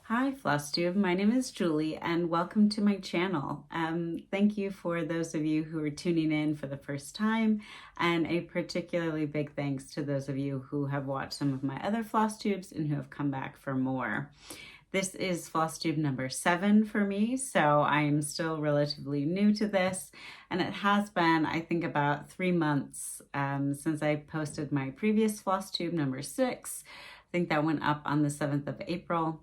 Hi Flosstube, my name is Julie and welcome to my channel. Thank you for those of you who are tuning in for the first time, and a particularly big thanks to those of you who have watched some of my other Flosstubes and who have come back for more. This is Flosstube number 7 for me, so I'm still relatively new to this, and it has been, I think, about 3 months since I posted my previous Flosstube number 6. I think that went up on the 7th of April.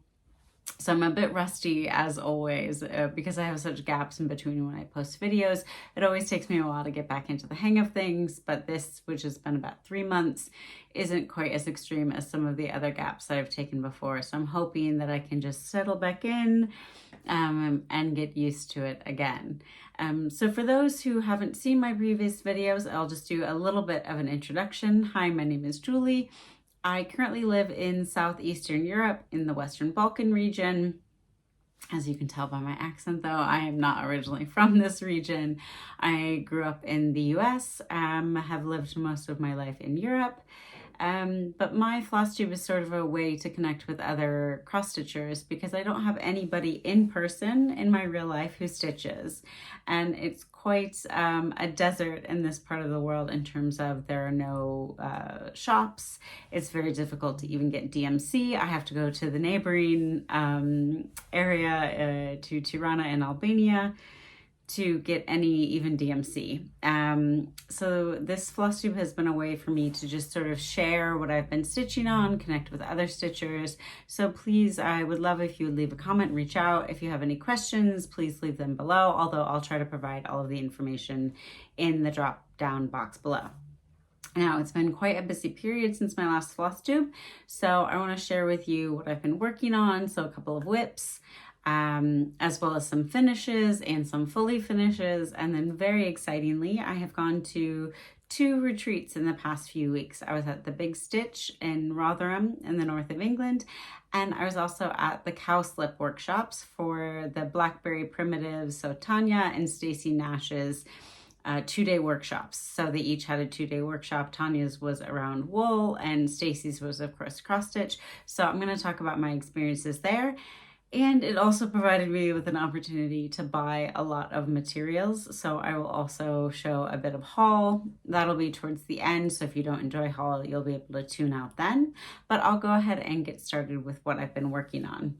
So I'm a bit rusty as always because I have such gaps in between when I post videos. It always takes me a while to get back into the hang of things, but this, which has been about 3 months, isn't quite as extreme as some of the other gaps that I've taken before. So I'm hoping that I can just settle back in and get used to it again. So for those who haven't seen my previous videos, I'll just do a little bit of an introduction. Hi, my name is Julie. I currently live in Southeastern Europe in the Western Balkan region. As you can tell by my accent though, I am not originally from this region. I grew up in the US, have lived most of my life in Europe, but my Flosstube is sort of a way to connect with other cross-stitchers because I don't have anybody in person in my real life who stitches. And it's quite a desert in this part of the world in terms of there are no shops. It's very difficult to even get DMC. I have to go to the neighboring area to Tirana in Albania to get any even DMC. So this Flosstube has been a way for me to just sort of share what I've been stitching on, connect with other stitchers. So please, I would love if you would leave a comment, reach out. If you have any questions, please leave them below, although I'll try to provide all of the information in the drop down box below. Now, it's been quite a busy period since my last Flosstube, so I want to share with you what I've been working on. So a couple of whips, as well as some finishes and some fully finishes. And then very excitingly, I have gone to 2 retreats in the past few weeks. I was at the Big Stitch in Rotherham in the north of England, and I was also at the Cowslip workshops for the Blackberry Primitives, so Tanya and Stacy Nash's 2-day workshops. So they each had a 2-day workshop. Tanya's was around wool and Stacy's was of course cross stitch. So I'm going to talk about my experiences there. And it also provided me with an opportunity to buy a lot of materials. So I will also show a bit of haul. That'll be towards the end. So if you don't enjoy haul, you'll be able to tune out then. But I'll go ahead and get started with what I've been working on.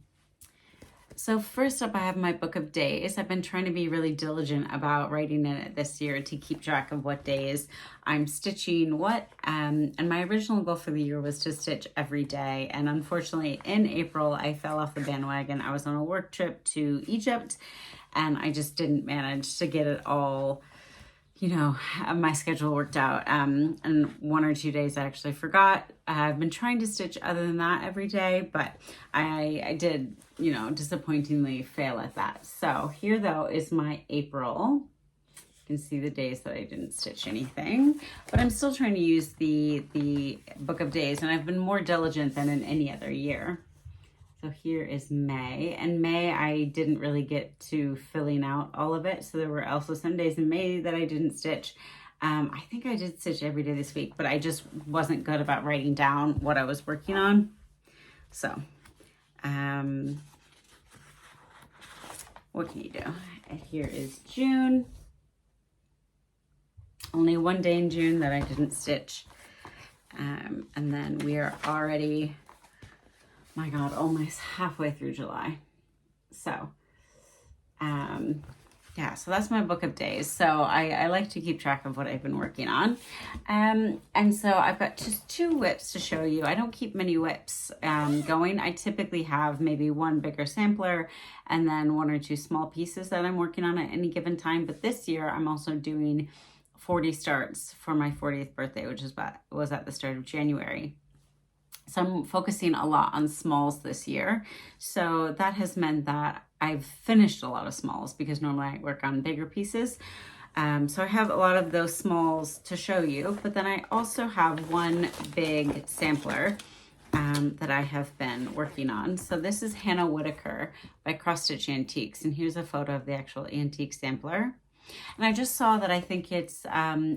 So first up, I have my book of days. I've been trying to be really diligent about writing in it this year to keep track of what days I'm stitching what. And my original goal for the year was to stitch every day. And unfortunately, in April, I fell off the bandwagon. I was on a work trip to Egypt, and I just didn't manage to get it all, you know, my schedule worked out. And 1 or 2 days I actually forgot. I've been trying to stitch other than that every day, but I did, you know, disappointingly fail at that. So here though is my April. You can see the days that I didn't stitch anything, but I'm still trying to use the book of days, and I've been more diligent than in any other year. So here is May, and May I didn't really get to filling out all of it. So there were also some days in May that I didn't stitch. I think I did stitch every day this week, but I just wasn't good about writing down what I was working on. So, what can you do? And here is June. Only 1 day in June that I didn't stitch. And then we are already, my God, almost halfway through July. So, yeah, so that's my book of days. So I like to keep track of what I've been working on. And so I've got just 2 whips to show you. I don't keep many whips going. I typically have maybe 1 bigger sampler and then 1 or 2 small pieces that I'm working on at any given time. But this year I'm also doing 40 starts for my 40th birthday, which was at the start of January. So I'm focusing a lot on smalls this year. So that has meant that I've finished a lot of smalls because normally I work on bigger pieces. So I have a lot of those smalls to show you, but then I also have 1 big sampler that I have been working on. So this is Hannah Whitaker by Cross Stitch Antiques, and here's a photo of the actual antique sampler. And I just saw that I think it's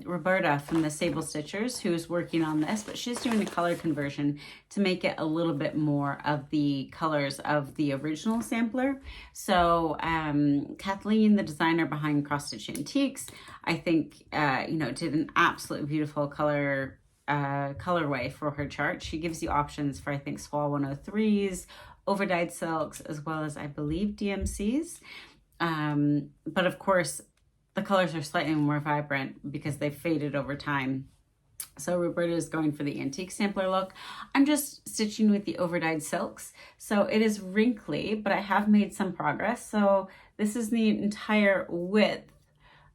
Roberta from the Sable Stitchers who's working on this, but she's doing a color conversion to make it a little bit more of the colors of the original sampler. So Kathleen, the designer behind Cross Stitch Antiques, I think, did an absolutely beautiful colorway for her chart. She gives you options for, I think, Swall 103s, overdyed silks, as well as, I believe, DMCs. But of course, the colors are slightly more vibrant because they've faded over time. So Roberta is going for the antique sampler look. I'm just stitching with the overdyed silks. So it is wrinkly, but I have made some progress. So this is the entire width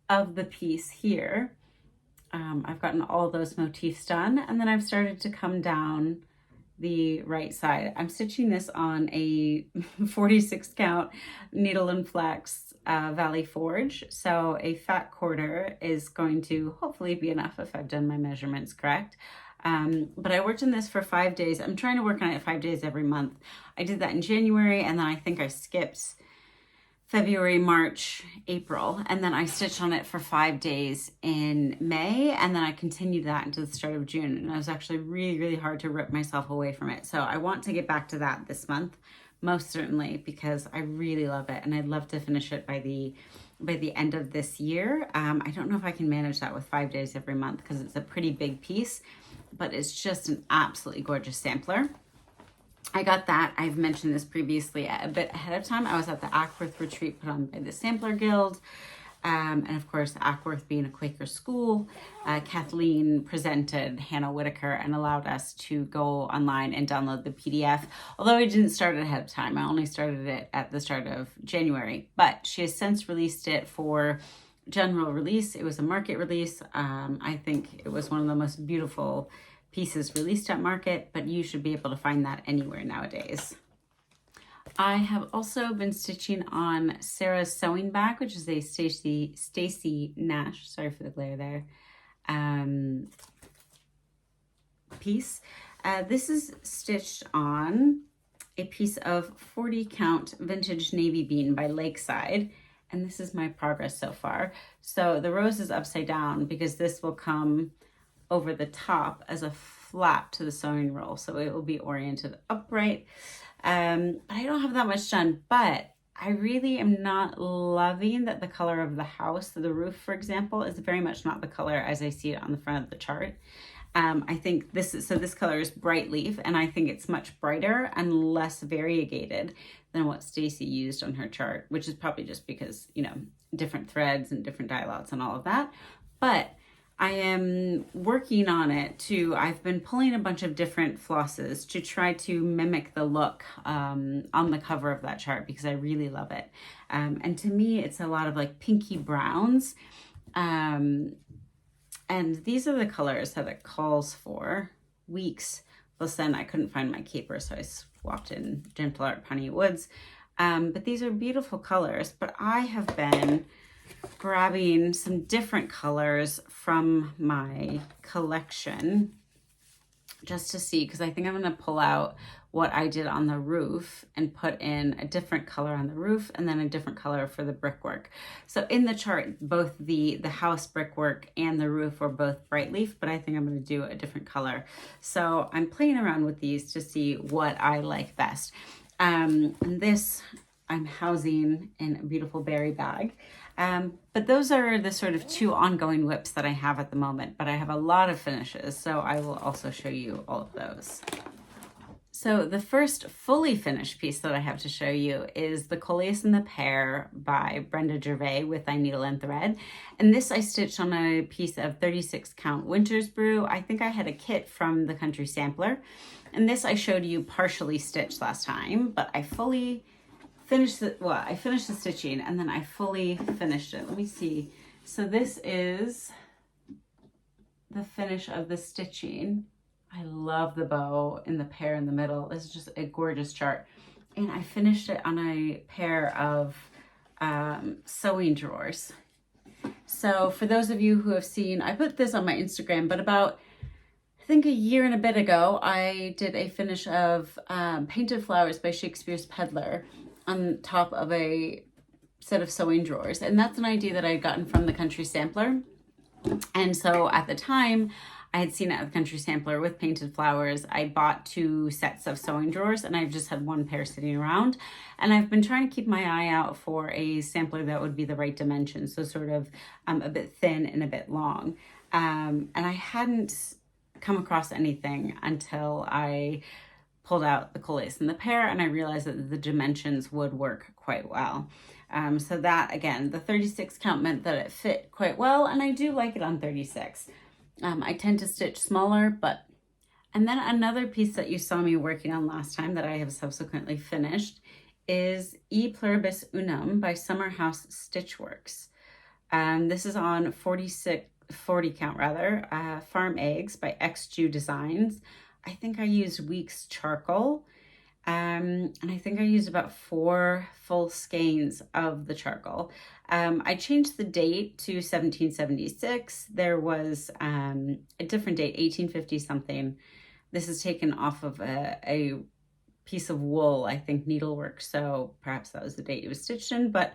of the piece here. I've gotten all those motifs done, and then I've started to come down the right side. I'm stitching this on a 46 count needle and flex Valley Forge. So a fat quarter is going to hopefully be enough if I've done my measurements correct. But I worked on this for 5 days. I'm trying to work on it 5 days every month. I did that in January, and then I think I skipped February, March, April, and then I stitched on it for 5 days in May, and then I continued that into the start of June, and it was actually really, really hard to rip myself away from it. So I want to get back to that this month, most certainly, because I really love it, and I'd love to finish it by the end of this year. I don't know if I can manage that with 5 days every month because it's a pretty big piece, but it's just an absolutely gorgeous sampler. I got that. I've mentioned this previously a bit ahead of time. I was at the Ackworth retreat put on by the Sampler Guild. And of course, Ackworth being a Quaker school, Kathleen presented Hannah Whitaker and allowed us to go online and download the PDF. Although I didn't start it ahead of time. I only started it at the start of January. But she has since released it for general release. It was a market release. I think it was one of the most beautiful pieces released at market, but you should be able to find that anywhere nowadays. I have also been stitching on Sarah's Sewing Bag, which is a Stacy Nash, sorry for the glare there, piece. This is stitched on a piece of 40 count vintage navy bean by Lakeside, and this is my progress so far. So the rose is upside down because this will come over the top as a flap to the sewing roll, so it will be oriented upright. But I don't have that much done, but I really am not loving that the color of the house, the roof, for example, is very much not the color as I see it on the front of the chart. I think this color is bright leaf, and I think it's much brighter and less variegated than what Stacy used on her chart, which is probably just because, different threads and different dye lots and all of that. But I am working on it too. I've been pulling a bunch of different flosses to try to mimic the look on the cover of that chart because I really love it. And to me, it's a lot of like pinky browns. And these are the colors that it calls for. Weeks. Plus then I couldn't find my caper, so I swapped in Gentle Art Pawnee Woods. But these are beautiful colors, but I have been grabbing some different colors from my collection just to see, because I think I'm going to pull out what I did on the roof and put in a different color on the roof and then a different color for the brickwork. So in the chart, both the house brickwork and the roof were both bright leaf, but I think I'm going to do a different color. So I'm playing around with these to see what I like best. And this I'm housing in a beautiful berry bag. But those are the sort of two ongoing whips that I have at the moment, but I have a lot of finishes, so I will also show you all of those. So the first fully finished piece that I have to show you is the Coleus and the Pear by Brenda Gervais with Thy Needle and Thread. And this I stitched on a piece of 36 count Winter's Brew. I think I had a kit from the Country Sampler. And this I showed you partially stitched last time, but I fully finished it. Well, I finished the stitching and then I fully finished it. Let me see. So this is the finish of the stitching. I love the bow and the pear in the middle. This is just a gorgeous chart. And I finished it on a pair of sewing drawers. So for those of you who have seen, I put this on my Instagram, but about, I think a year and a bit ago, I did a finish of Painted Flowers by Shakespeare's Peddler on top of a set of sewing drawers. And that's an idea that I'd gotten from the Country Sampler. And so at the time, I had seen it at the Country Sampler with painted flowers. I bought 2 sets of sewing drawers and I've just had 1 pair sitting around. And I've been trying to keep my eye out for a sampler that would be the right dimension. So sort of a bit thin and a bit long. And I hadn't come across anything until I pulled out the Coleus and the Pear, and I realized that the dimensions would work quite well. So that, again, the 36 count meant that it fit quite well, and I do like it on 36. I tend to stitch smaller, and then another piece that you saw me working on last time that I have subsequently finished is E Pluribus Unum by Summer House Stitchworks. This is on 40 count rather, Farm Eggs by XJU Designs. I think I used Weeks charcoal, and I think I used about 4 full skeins of the charcoal. I changed the date to 1776. There was a different date, 1850 something. This is taken off of a piece of wool, I think needlework, so perhaps that was the date it was stitched in, but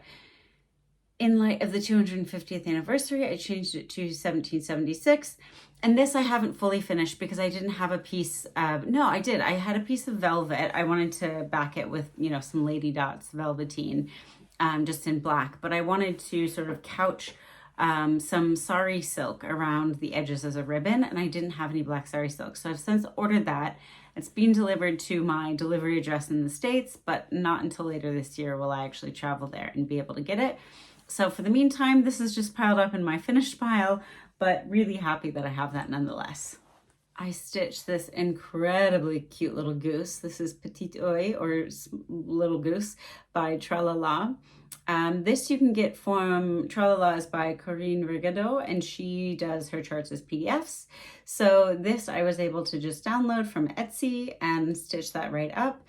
in light of the 250th anniversary, I changed it to 1776. And this I haven't fully finished because I didn't have a piece of, no, I did. I had a piece of velvet. I wanted to back it with, you know, some Lady Dots velveteen, just in black. But I wanted to sort of couch some sari silk around the edges as a ribbon, and I didn't have any black sari silk. So I've since ordered that. It's being delivered to my delivery address in the States, but not until later this year will I actually travel there and be able to get it. So for the meantime, this is just piled up in my finished pile, but really happy that I have that nonetheless. I stitched this incredibly cute little goose. This is Petite Oeil, or Little Goose, by Tralala. This you can get from, Tralala is by Corinne Rigado, and she does her charts as PDFs. So this I was able to just download from Etsy and stitch that right up.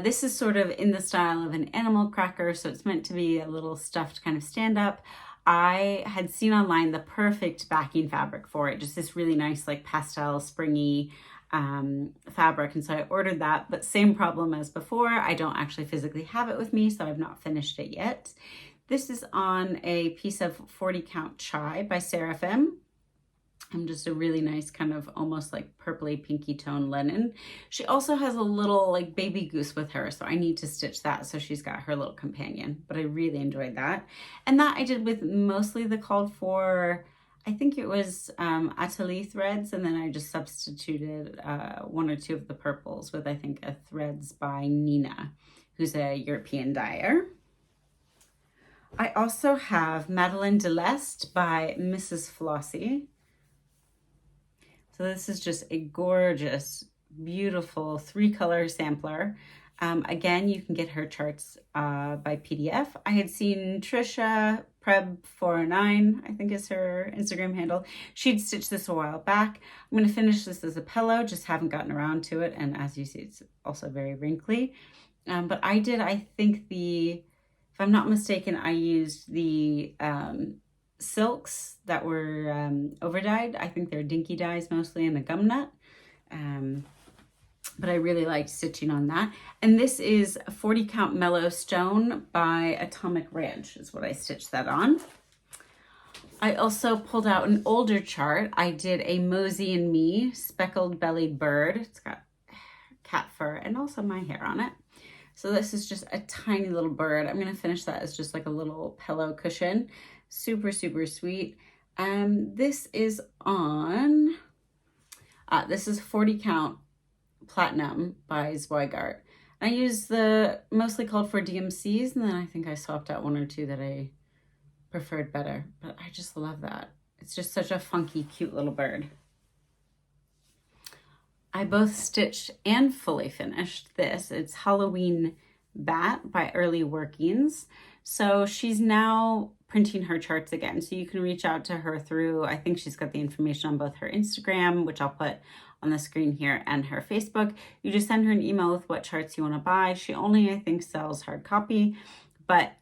This is sort of in the style of an animal cracker, so it's meant to be a little stuffed kind of stand-up. I had seen online the perfect backing fabric for it, just this really nice like pastel springy fabric, and so I ordered that, but same problem as before, I don't actually physically have it with me, so I've not finished it yet. This is on a piece of 40 count chai by Seraphim. Just a really nice kind of almost like purpley pinky tone linen. She also has a little like baby goose with her, so I need to stitch that so she's got her little companion, but I really enjoyed that. And that I did with mostly the called for, I think it was atelier threads, and then I just substituted 1 or 2 of the purples with I think a threads by Nina, who's a European dyer. I also have Madeleine de l'Est by Mrs. Flossie. So this is just a gorgeous, beautiful 3-color sampler. Again, you can get her charts by PDF. I had seen Trisha Preb409, I think is her Instagram handle. She'd stitched this a while back. I'm going to finish this as a pillow, just haven't gotten around to it. And as you see, it's also very wrinkly. But I did, I think if I'm not mistaken, I used the silks that were overdyed. I think they're dinky dyes mostly, in a gum nut. But I really liked stitching on that. And this is a 40 count Mellow Stone by Atomic Ranch is what I stitched that on. I also pulled out an older chart. I did a Mosey and Me speckled bellied bird. It's got cat fur and also my hair on it. So this is just a tiny little bird. I'm going to finish that as just like a little pillow cushion. Super, super sweet. This is on, this is 40 count Platinum by Zweigart. I used the mostly called for DMCs, and then I think I swapped out 1 or 2 that I preferred better, but I just love that. It's just such a funky, cute little bird. I both stitched and fully finished this. It's Halloween Bat by Early Workings. So she's now printing her charts again. So you can reach out to her through, I think she's got the information on both her Instagram, which I'll put on the screen here, and her Facebook. You just send her an email with what charts you want to buy. She only, I think, sells hard copy, but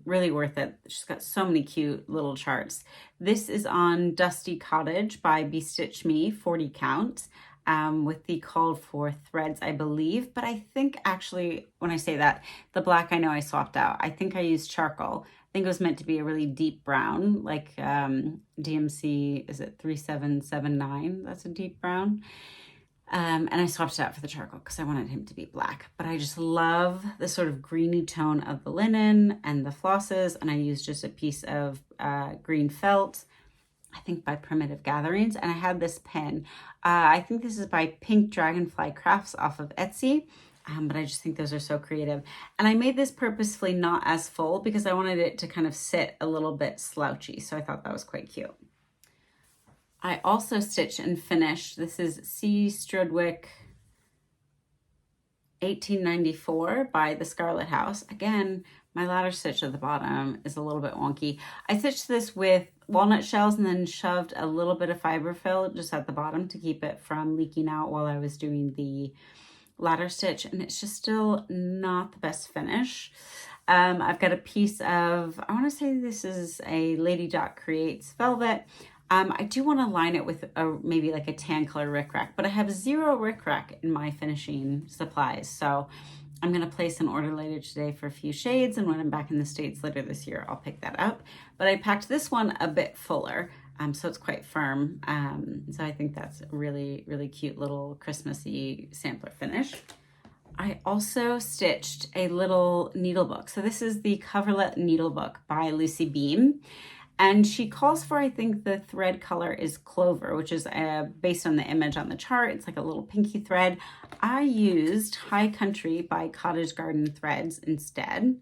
really worth it. She's got so many cute little charts. This is on Dusty Cottage by Bestitch Me, 40 count. with the called for threads, I believe. But I think actually, when I say that, the black I know I swapped out. I think I used charcoal. I think it was meant to be a really deep brown, like DMC, is it 3779? That's a deep brown. And I swapped it out for the charcoal because I wanted him to be black. But I just love the sort of greeny tone of the linen and the flosses. And I used just a piece of green felt, I think by Primitive Gatherings. And I had this pin. I think this is by Pink Dragonfly Crafts off of Etsy. But I just think those are so creative. And I made this purposefully not as full because I wanted it to kind of sit a little bit slouchy. So I thought that was quite cute. I also stitched and finished, this is C. Strudwick 1894 by the Scarlett House. Again, my ladder stitch at the bottom is a little bit wonky. I stitched this with walnut shells and then shoved a little bit of fiber fill just at the bottom to keep it from leaking out while I was doing the ladder stitch, and it's just still not the best finish. I've got a piece of, I want to say this is a Lady Dot Creates velvet. I do want to line it with maybe like a tan color rickrack, but I have 0 rickrack in my finishing supplies. So I'm going to place an order later today for a few shades, and when I'm back in the States later this year, I'll pick that up. But I packed this one a bit fuller, so it's quite firm. So I think that's a really, really cute little Christmassy sampler finish. I also stitched a little needlebook. So this is the Coverlet Needlebook by Lucy Beam. And she calls for, I think the thread color is clover, which is based on the image on the chart. It's like a little pinky thread. I used High Country by Cottage Garden Threads instead.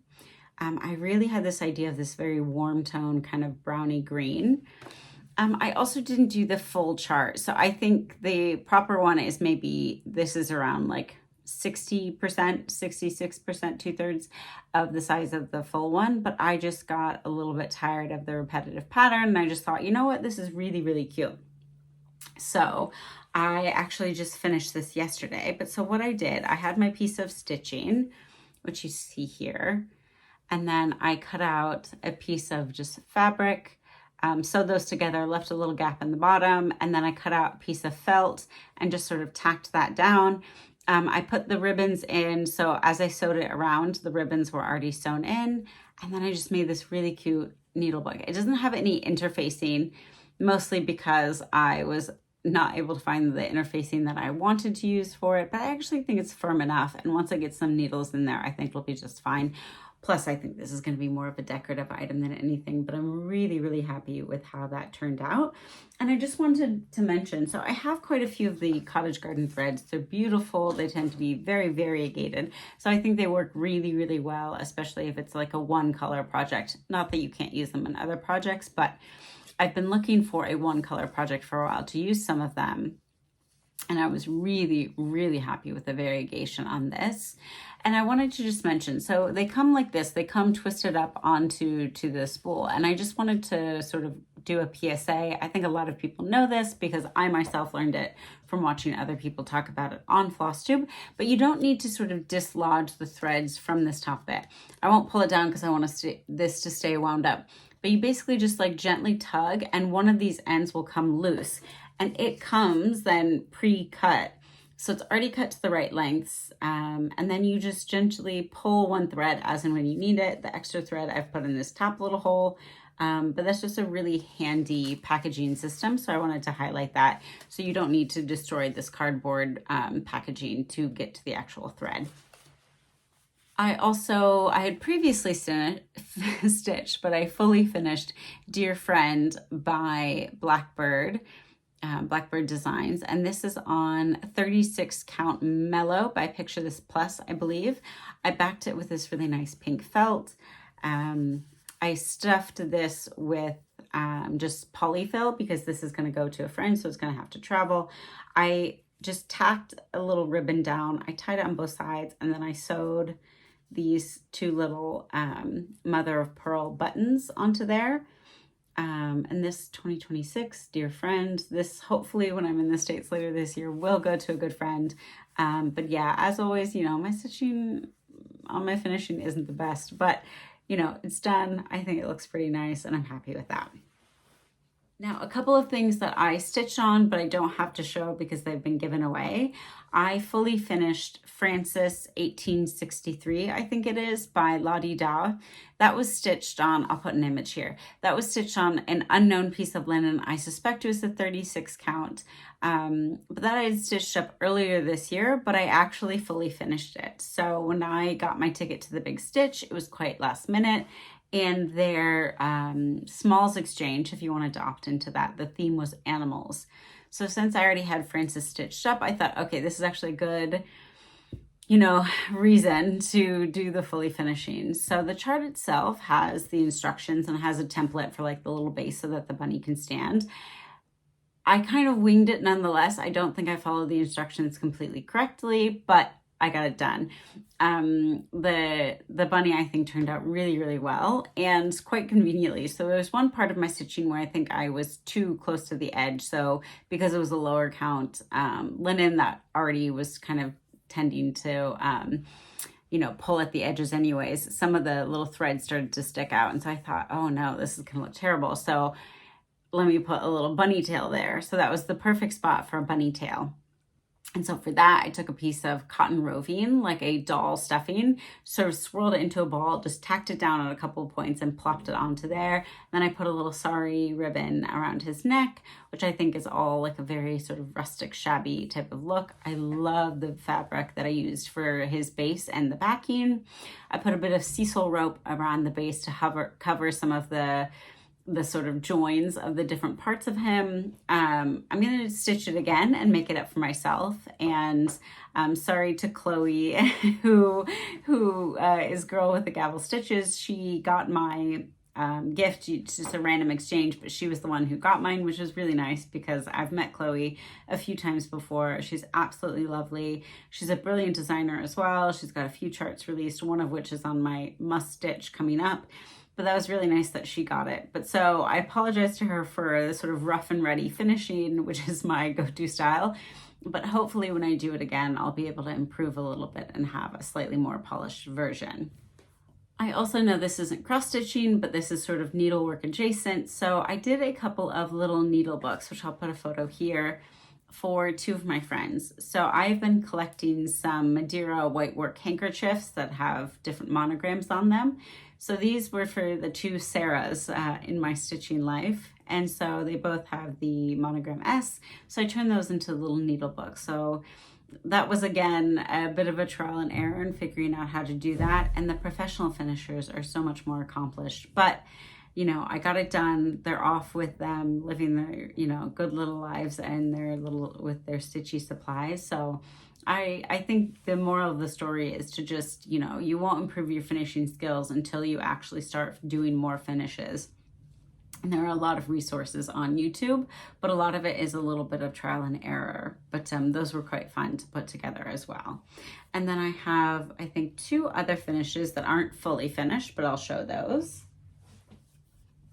I really had this idea of this very warm tone, kind of browny green. I also didn't do the full chart. So I think the proper one is maybe, this is around like 60%, 66%, 2/3 of the size of the full one, but I just got a little bit tired of the repetitive pattern, and I just thought, you know what, this is really, really cute. So I actually just finished this yesterday. But so what I did, I had my piece of stitching, which you see here, and then I cut out a piece of just fabric, sewed those together, left a little gap in the bottom, and then I cut out a piece of felt and just sort of tacked that down. I put the ribbons in, so as I sewed it around, the ribbons were already sewn in, and then I just made this really cute needlebook. It doesn't have any interfacing, mostly because I was not able to find the interfacing that I wanted to use for it, but I actually think it's firm enough, and once I get some needles in there, I think it'll be just fine. Plus, I think this is going to be more of a decorative item than anything, but I'm really, really happy with how that turned out. And I just wanted to mention, so I have quite a few of the Cottage Garden threads. They're beautiful. They tend to be very variegated. So I think they work really, really well, especially if it's like a one color project. Not that you can't use them in other projects, but I've been looking for a one color project for a while to use some of them. And I was really, really happy with the variegation on this. And I wanted to just mention, so they come like this, they come twisted up onto the spool. And I just wanted to sort of do a PSA. I think a lot of people know this because I myself learned it from watching other people talk about it on Flosstube, but you don't need to sort of dislodge the threads from this top bit. I won't pull it down because I want this to stay wound up, but you basically just like gently tug and one of these ends will come loose. And it comes then pre-cut. So it's already cut to the right lengths. And then you just gently pull one thread as and when you need it. The extra thread I've put in this top little hole. But that's just a really handy packaging system. So I wanted to highlight that. So you don't need to destroy this cardboard packaging to get to the actual thread. I had previously stitched, but I fully finished Dear Friend by Blackbird Designs, and this is on 36 count mellow by Picture This Plus, I believe. I backed it with this really nice pink felt. I stuffed this with just polyfill because this is going to go to a friend, so it's going to have to travel. I just tacked a little ribbon down. I tied it on both sides, and then I sewed these two little mother of pearl buttons onto there. And this 2026, Dear Friend, this hopefully when I'm in the States later this year will go to a good friend. But yeah, as always, you know, my stitching on my finishing isn't the best, but you know, it's done. I think it looks pretty nice and I'm happy with that. Now, a couple of things that I stitched on, but I don't have to show because they've been given away. I fully finished Francis 1863, I think it is, by Lottie Da. That was stitched on, I'll put an image here. That was stitched on an unknown piece of linen. I suspect it was the 36 count, but that I had stitched up earlier this year, but I actually fully finished it. So when I got my ticket to the big stitch, it was quite last minute. And their smalls exchange, if you wanted to opt into that, the theme was animals. So since I already had Francis stitched up, I thought, okay, this is actually a good, reason to do the fully finishing. So the chart itself has the instructions and has a template for like the little base so that the bunny can stand. I kind of winged it nonetheless. I don't think I followed the instructions completely correctly, but I got it done. The bunny, I think, turned out really, really well and quite conveniently. So there was one part of my stitching where I think I was too close to the edge. So because it was a lower count linen that already was kind of tending to, pull at the edges anyways, some of the little threads started to stick out. And so I thought, oh no, this is gonna look terrible. So let me put a little bunny tail there. So that was the perfect spot for a bunny tail. And so for that, I took a piece of cotton roving, like a doll stuffing, sort of swirled it into a ball, just tacked it down at a couple of points and plopped it onto there. Then I put a little sari ribbon around his neck, which I think is all like a very sort of rustic, shabby type of look. I love the fabric that I used for his base and the backing. I put a bit of sisal rope around the base to cover some of the sort of joins of the different parts of him. I'm going to stitch it again and make it up for myself. And sorry to Chloe, who is Girl with the Gavel Stitches. She got my gift. It's just a random exchange, but she was the one who got mine, which was really nice because I've met Chloe a few times before. She's absolutely lovely. She's a brilliant designer as well. She's got a few charts released, one of which is on my must stitch coming up. But that was really nice that she got it. But so I apologize to her for the sort of rough and ready finishing, which is my go-to style. But hopefully when I do it again, I'll be able to improve a little bit and have a slightly more polished version. I also know this isn't cross stitching, but this is sort of needlework adjacent. So I did a couple of little needle books, which I'll put a photo here, for two of my friends. So I've been collecting some Madeira whitework handkerchiefs that have different monograms on them. So these were for the two Sarahs in my stitching life. And so they both have the monogram S. So I turned those into little needle books. So that was, again, a bit of a trial and error in figuring out how to do that. And the professional finishers are so much more accomplished. But I got it done. They're off with them living their, good little lives and with their stitchy supplies. So I think the moral of the story is to just, you won't improve your finishing skills until you actually start doing more finishes. And there are a lot of resources on YouTube, but a lot of it is a little bit of trial and error. But those were quite fun to put together as well. And then I have, I think, two other finishes that aren't fully finished, but I'll show those.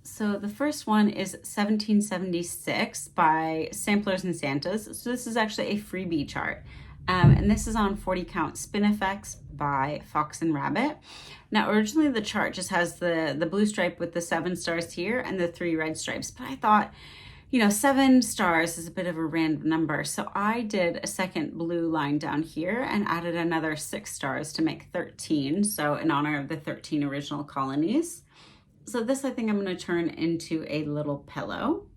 So the first one is 1776 by Samplers-and-Santas. So this is actually a freebie chart. And this is on 40 count spin effects by Fox and Rabbit. Now, originally the chart just has the blue stripe with the 7 stars here and the 3 red stripes. But I thought, 7 stars is a bit of a random number. So I did a second blue line down here and added another 6 stars to make 13. So in honor of the 13 original colonies. So this, I think I'm going to turn into a little pillow.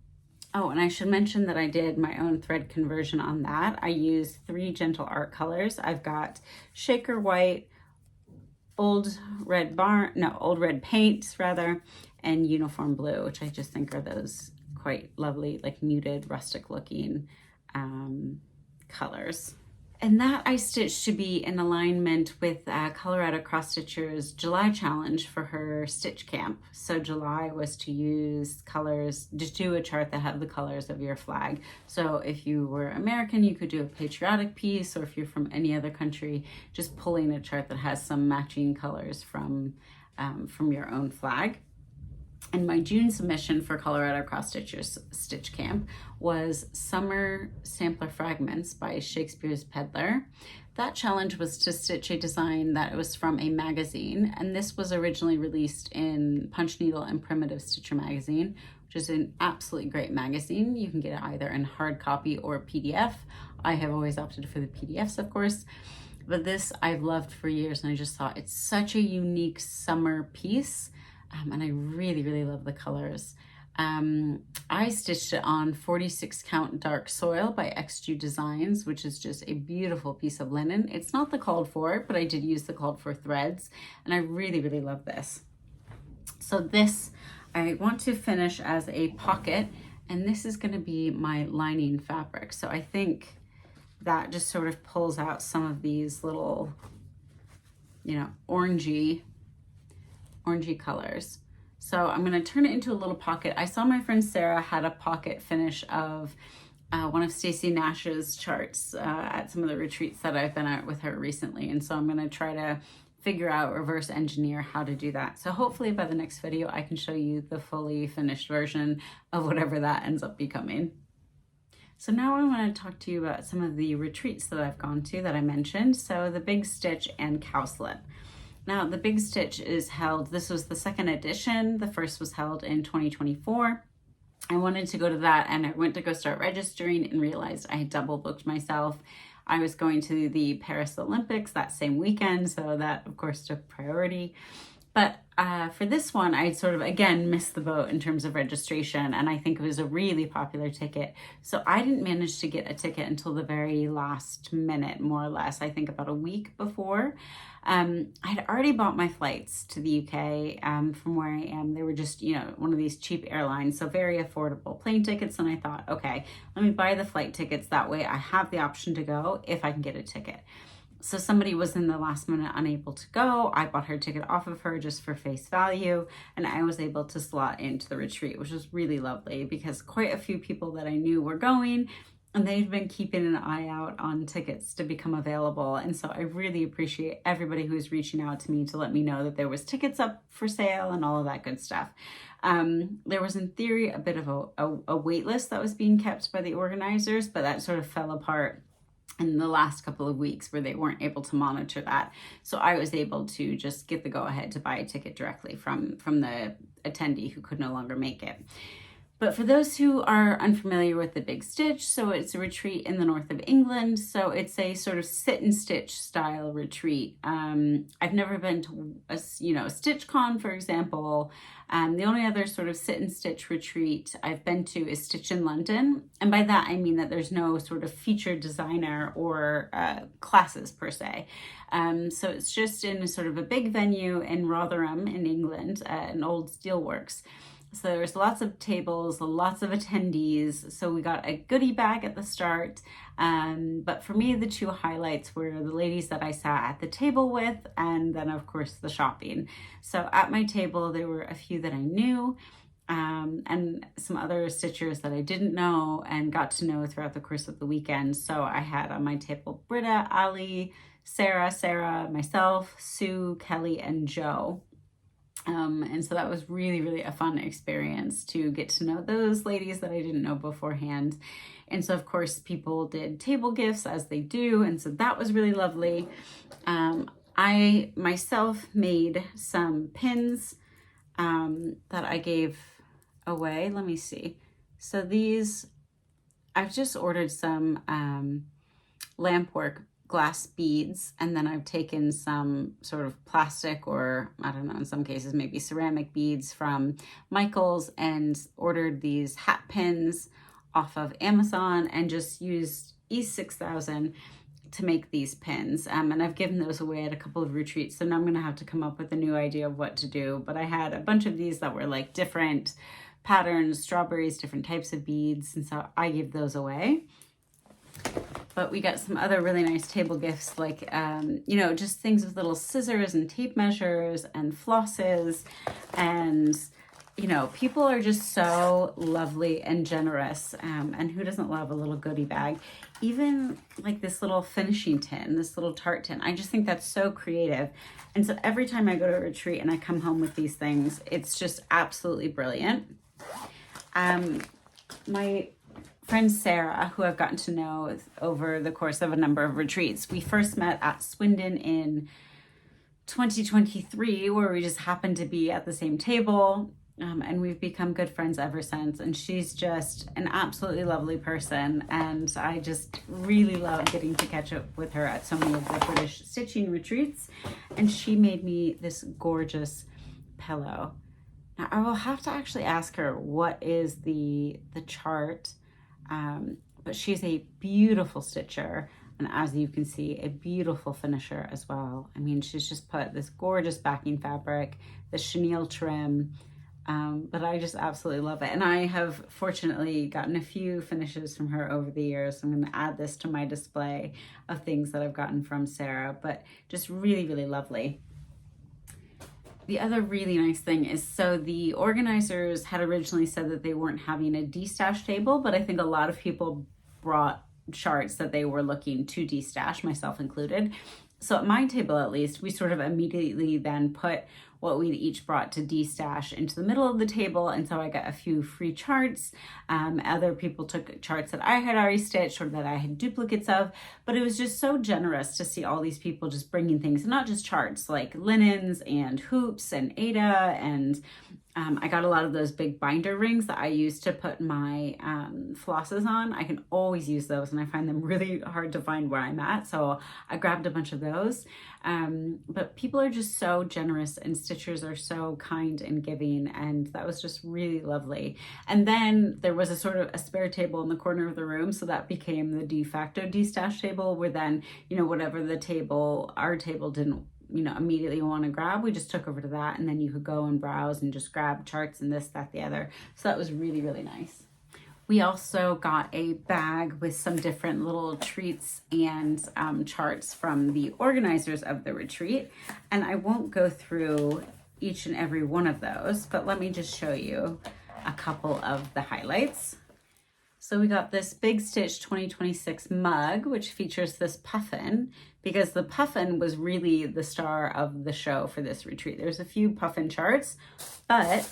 Oh, and I should mention that I did my own thread conversion on that. I used 3 gentle art colors. I've got Shaker White, Old Red Paint, and Uniform Blue, which I just think are those quite lovely, like muted, rustic looking colors. And that I stitched to be in alignment with Colorado Cross Stitcher's July challenge for her stitch camp. So July was to use colors, just do a chart that had the colors of your flag. So if you were American, you could do a patriotic piece, or if you're from any other country, just pulling a chart that has some matching colors from your own flag. And my June submission for Colorado Cross Stitcher's Stitch Camp was Summer Sampler Fragments by Shakespeare's Peddler. that challenge was to stitch a design that was from a magazine, and this was originally released in Punch Needle and Primitive Stitcher magazine, which is an absolutely great magazine. You can get it either in hard copy or PDF. I have always opted for the PDFs, of course, but this I've loved for years, and I just thought it's such a unique summer piece, and I really, really love the colors. I stitched it on 46 count dark soil by XG Designs, which is just a beautiful piece of linen. It's not the called for, but I did use the called for threads, and I really, really love this. So this I want to finish as a pocket, and this is going to be my lining fabric. So I think that just sort of pulls out some of these little, you know, orangey colors. So I'm going to turn it into a little pocket. I saw my friend Sarah had a pocket finish of one of Stacy Nash's charts at some of the retreats that I've been at with her recently. And so I'm going to try to figure out, reverse engineer how to do that. So hopefully by the next video, I can show you the fully finished version of whatever that ends up becoming. So now I want to talk to you about some of the retreats that I've gone to that I mentioned. So the Big Stitch and Cowslip. Now, the Big Stitch is held, this was the second edition. The first was held in 2024. I wanted to go to that, and I went to go start registering and realized I had double booked myself. I was going to the Paris Olympics that same weekend, so that of course took priority. But for this one, I sort of, again, missed the boat in terms of registration, and I think it was a really popular ticket. So I didn't manage to get a ticket until the very last minute, more or less, I think about a week before. I had already bought my flights to the UK from where I am. They were just, you know, one of these cheap airlines, so very affordable plane tickets. And I thought, okay, let me buy the flight tickets. That way I have the option to go if I can get a ticket. So somebody was in the last minute unable to go. I bought her ticket off of her just for face value, and I was able to slot into the retreat, which was really lovely because quite a few people that I knew were going, and they've been keeping an eye out on tickets to become available. And so I really appreciate everybody who's reaching out to me to let me know that there was tickets up for sale and all of that good stuff. There was in theory a bit of a wait list that was being kept by the organizers, but that sort of fell apart in the last couple of weeks where they weren't able to monitor that. So I was able to just get the go ahead to buy a ticket directly from the attendee who could no longer make it. But for those who are unfamiliar with the Big Stitch, so it's a retreat in the north of England. So it's a sort of sit and stitch style retreat. I've never been to a StitchCon, for example. The only other sort of sit and stitch retreat I've been to is Stitch in London. And by that, I mean that there's no sort of featured designer or classes per se. So it's just in a sort of a big venue in Rotherham in England, an old steelworks. So there's lots of tables, lots of attendees. So we got a goodie bag at the start. But for me, the two highlights were the ladies that I sat at the table with, and then of course the shopping. So at my table, there were a few that I knew, and some other stitchers that I didn't know and got to know throughout the course of the weekend. So I had on my table Britta, Ali, Sarah, myself, Sue, Kelly, and Joe. And so that was really, really a fun experience to get to know those ladies that I didn't know beforehand. And so of course people did table gifts as they do. And so that was really lovely. I myself made some pins that I gave away. Let me see. So these, I've just ordered some lampwork glass beads, and then I've taken some sort of plastic, or I don't know, in some cases maybe ceramic beads from Michael's, and ordered these hat pins off of Amazon and just used E6000 to make these pins. And I've given those away at a couple of retreats, so now I'm gonna have to come up with a new idea of what to do. But I had a bunch of these that were like different patterns, strawberries, different types of beads, and so I gave those away. But we got some other really nice table gifts, like, just things with little scissors and tape measures and flosses. And, people are just so lovely and generous. And who doesn't love a little goodie bag? Even like this little finishing tin, this little tart tin. I just think that's so creative. And so every time I go to a retreat and I come home with these things, it's just absolutely brilliant. My friend Sarah, who I've gotten to know over the course of a number of retreats. We first met at Swindon in 2023, where we just happened to be at the same table. And we've become good friends ever since. And she's just an absolutely lovely person. And I just really love getting to catch up with her at so many of the British stitching retreats. And she made me this gorgeous pillow. Now I will have to actually ask her what is the chart, but she's a beautiful stitcher. And as you can see, a beautiful finisher as well. I mean, she's just put this gorgeous backing fabric, the chenille trim, but I just absolutely love it. And I have fortunately gotten a few finishes from her over the years. So I'm going to add this to my display of things that I've gotten from Sarah, but just really, really lovely. The other really nice thing is, so the organizers had originally said that they weren't having a de-stash table, but I think a lot of people brought charts that they were looking to de-stash, myself included. So at my table, at least, we sort of immediately then put what we'd each brought to de-stash into the middle of the table. And so I got a few free charts. Other people took charts that I had already stitched or that I had duplicates of, but it was just so generous to see all these people just bringing things, not just charts, like linens and hoops and Ada, and I got a lot of those big binder rings that I use to put my flosses on. I can always use those, and I find them really hard to find where I'm at. So I grabbed a bunch of those. But people are just so generous, and stitchers are so kind and giving, and that was just really lovely. And then there was a sort of a spare table in the corner of the room, so that became the de facto de-stash table, where then, you know, whatever the table, our table didn't, you know, immediately want to grab, we just took over to that, and then you could go and browse and just grab charts and this, that, the other. So that was really, really nice. We also got a bag with some different little treats and charts from the organizers of the retreat. And I won't go through each and every one of those, but let me just show you a couple of the highlights. So we got this Big Stitch 2026 mug, which features this puffin, because the puffin was really the star of the show for this retreat. There's a few puffin charts, but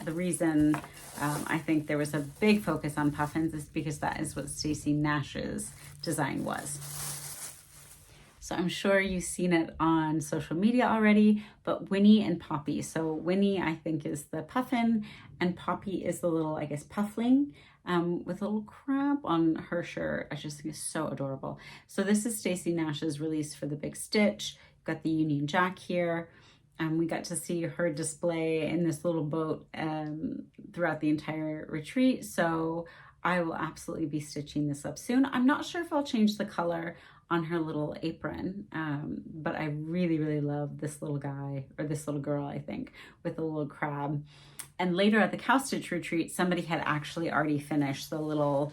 the reason I think there was a big focus on puffins is because that is what Stacy Nash's design was. So I'm sure you've seen it on social media already, but Winnie and Poppy. So Winnie, I think, is the puffin, and Poppy is the little, I guess, puffling with a little crab on her shirt. I just think it's so adorable. So this is Stacy Nash's release for the Big Stitch. You've got the Union Jack here. We got to see her display in this little boat throughout the entire retreat. So I will absolutely be stitching this up soon. I'm not sure if I'll change the color on her little apron, but I really, really love this little guy, or this little girl, I think, with a little crab. And later at the Cow Stitch retreat, somebody had actually already finished the little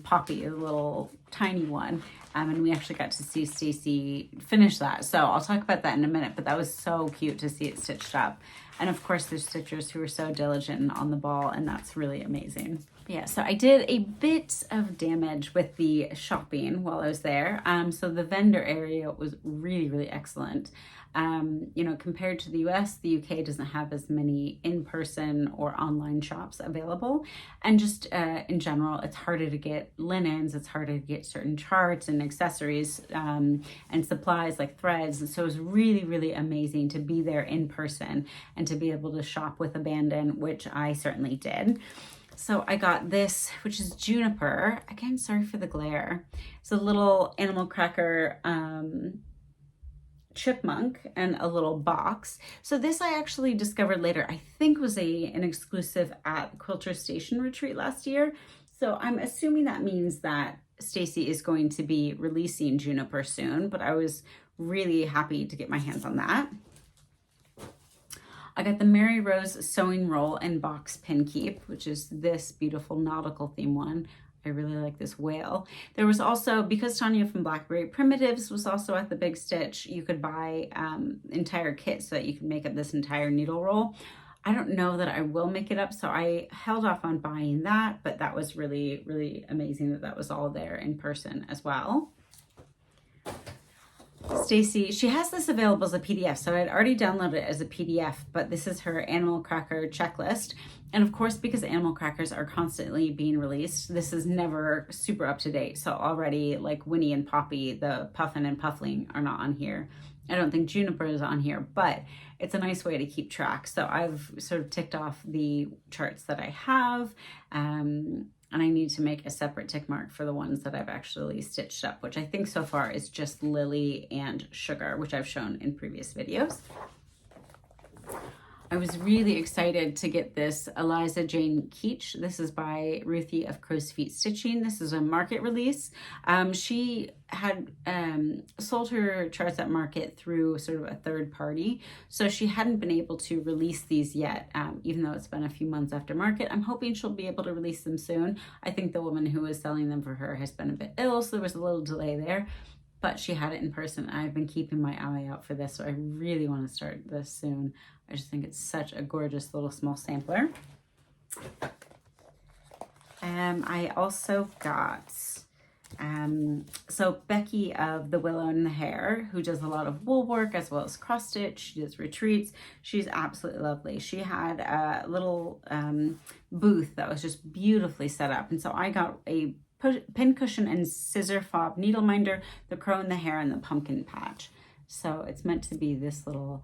Poppy, a little tiny one. And we actually got to see Stacy finish that. So I'll talk about that in a minute, but that was so cute to see it stitched up. And of course, there's stitchers who are so diligent and on the ball, and that's really amazing. Yeah, so I did a bit of damage with the shopping while I was there. So the vendor area was really, really excellent. You know, compared to the US, the UK doesn't have as many in-person or online shops available. And just in general, it's harder to get linens, it's harder to get certain charts and accessories and supplies like threads. And so it was really, really amazing to be there in person and to be able to shop with abandon, which I certainly did. So I got this, which is Juniper. Again, sorry for the glare. It's a little animal cracker chipmunk and a little box. So this I actually discovered later, I think was an exclusive at Quilter Station retreat last year. So I'm assuming that means that Stacy is going to be releasing Juniper soon, but I was really happy to get my hands on that. I got the Mary Rose Sewing Roll and Box Pin Keep, which is this beautiful nautical theme one. I really like this whale. There was also, because Tanya from Blackberry Primitives was also at the Big Stitch, you could buy entire kits so that you could make up this entire needle roll. I don't know that I will make it up, so I held off on buying that, but that was really, really amazing that that was all there in person as well. Stacy, she has this available as a PDF, so I'd already downloaded it as a PDF, but this is her animal cracker checklist. And of course, because animal crackers are constantly being released, this is never super up to date. So already, like Winnie and Poppy, the Puffin and Puffling are not on here. I don't think Juniper is on here, but it's a nice way to keep track. So I've sort of ticked off the charts that I have, and I need to make a separate tick mark for the ones that I've actually stitched up, which I think so far is just Lily and Sugar, which I've shown in previous videos. I was really excited to get this Eliza Jane Keech. This is by Ruthie of Crow's Feet Stitching. This is a market release. She had sold her charts at market through sort of a third party, so she hadn't been able to release these yet, even though it's been a few months after market. I'm hoping she'll be able to release them soon. I think the woman who was selling them for her has been a bit ill, so there was a little delay there, but she had it in person. I've been keeping my eye out for this, so I really want to start this soon. I just think it's such a gorgeous little small sampler. I also got, so Becky of The Willow and the Hare, who does a lot of wool work as well as cross stitch. She does retreats. She's absolutely lovely. She had a little booth that was just beautifully set up. And so I got a pin cushion and scissor fob needle minder, the crow and the hare, and the pumpkin patch. So it's meant to be this little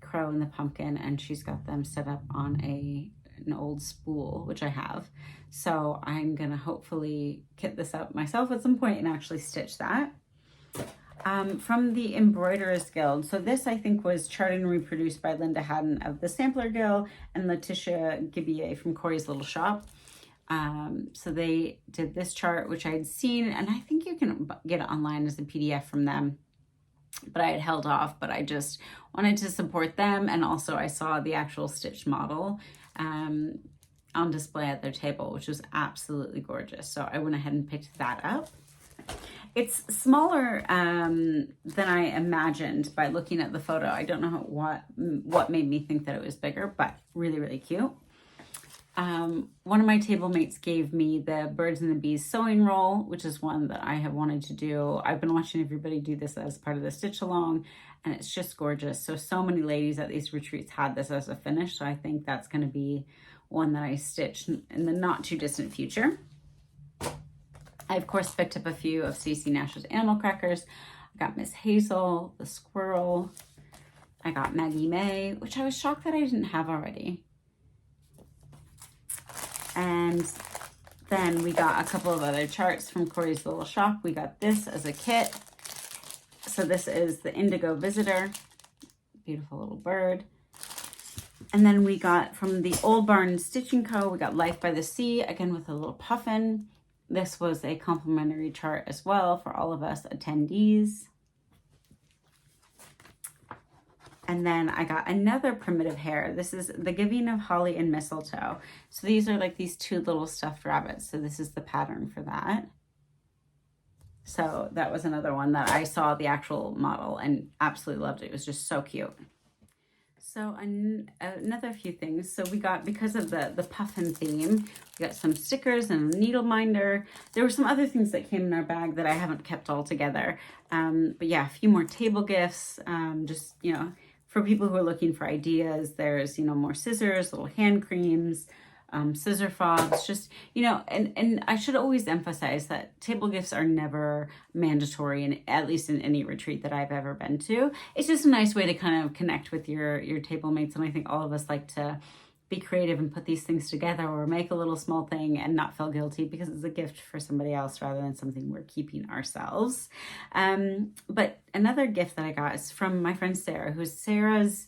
crow and the pumpkin, and she's got them set up on an old spool, which I have. So I'm gonna hopefully kit this up myself at some point and actually stitch that. From the Embroiderers Guild. So this I think was charted and reproduced by Linda Haddon of the Sampler Guild and Letitia Gibier from Corey's Little Shop. So they did this chart, which I had seen, and I think you can get it online as a PDF from them, but I had held off. But I just wanted to support them, and also I saw the actual stitched model on display at their table, which was absolutely gorgeous. So I went ahead and picked that up. It's smaller than I imagined by looking at the photo. I don't know what made me think that it was bigger, but really, really cute. One of my table mates gave me the Birds and the Bees sewing roll, which is one that I have wanted to do. I've been watching everybody do this as part of the stitch along, and it's just gorgeous. So many ladies at these retreats had this as a finish, so I think that's going to be one that I stitch in the not too distant future. I, of course, picked up a few of Stacy Nash's animal crackers. I got Miss Hazel, the squirrel. I got Maggie May, which I was shocked that I didn't have already. And then we got a couple of other charts from Corey's Little Shop. We got this as a kit. So this is the Indigo Visitor. Beautiful little bird. And then we got from the Old Barn Stitching Co., we got Life by the Sea, again with a little puffin. This was a complimentary chart as well for all of us attendees. And then I got another primitive hare. This is The Giving of Holly and Mistletoe. So these are like these two little stuffed rabbits. So this is the pattern for that. So that was another one that I saw the actual model and absolutely loved it. It was just so cute. So another few things. So we got, because of the puffin theme, we got some stickers and a needle minder. There were some other things that came in our bag that I haven't kept all together. But yeah, a few more table gifts, just, you know, for people who are looking for ideas. There's, you know, more scissors, little hand creams, scissor fobs, just, you know, and I should always emphasize that table gifts are never mandatory, in at least in any retreat that I've ever been to. It's just a nice way to kind of connect with your table mates, and I think all of us like to be creative and put these things together or make a little small thing and not feel guilty because it's a gift for somebody else rather than something we're keeping ourselves. But another gift that I got is from my friend Sarah, who's Sarah's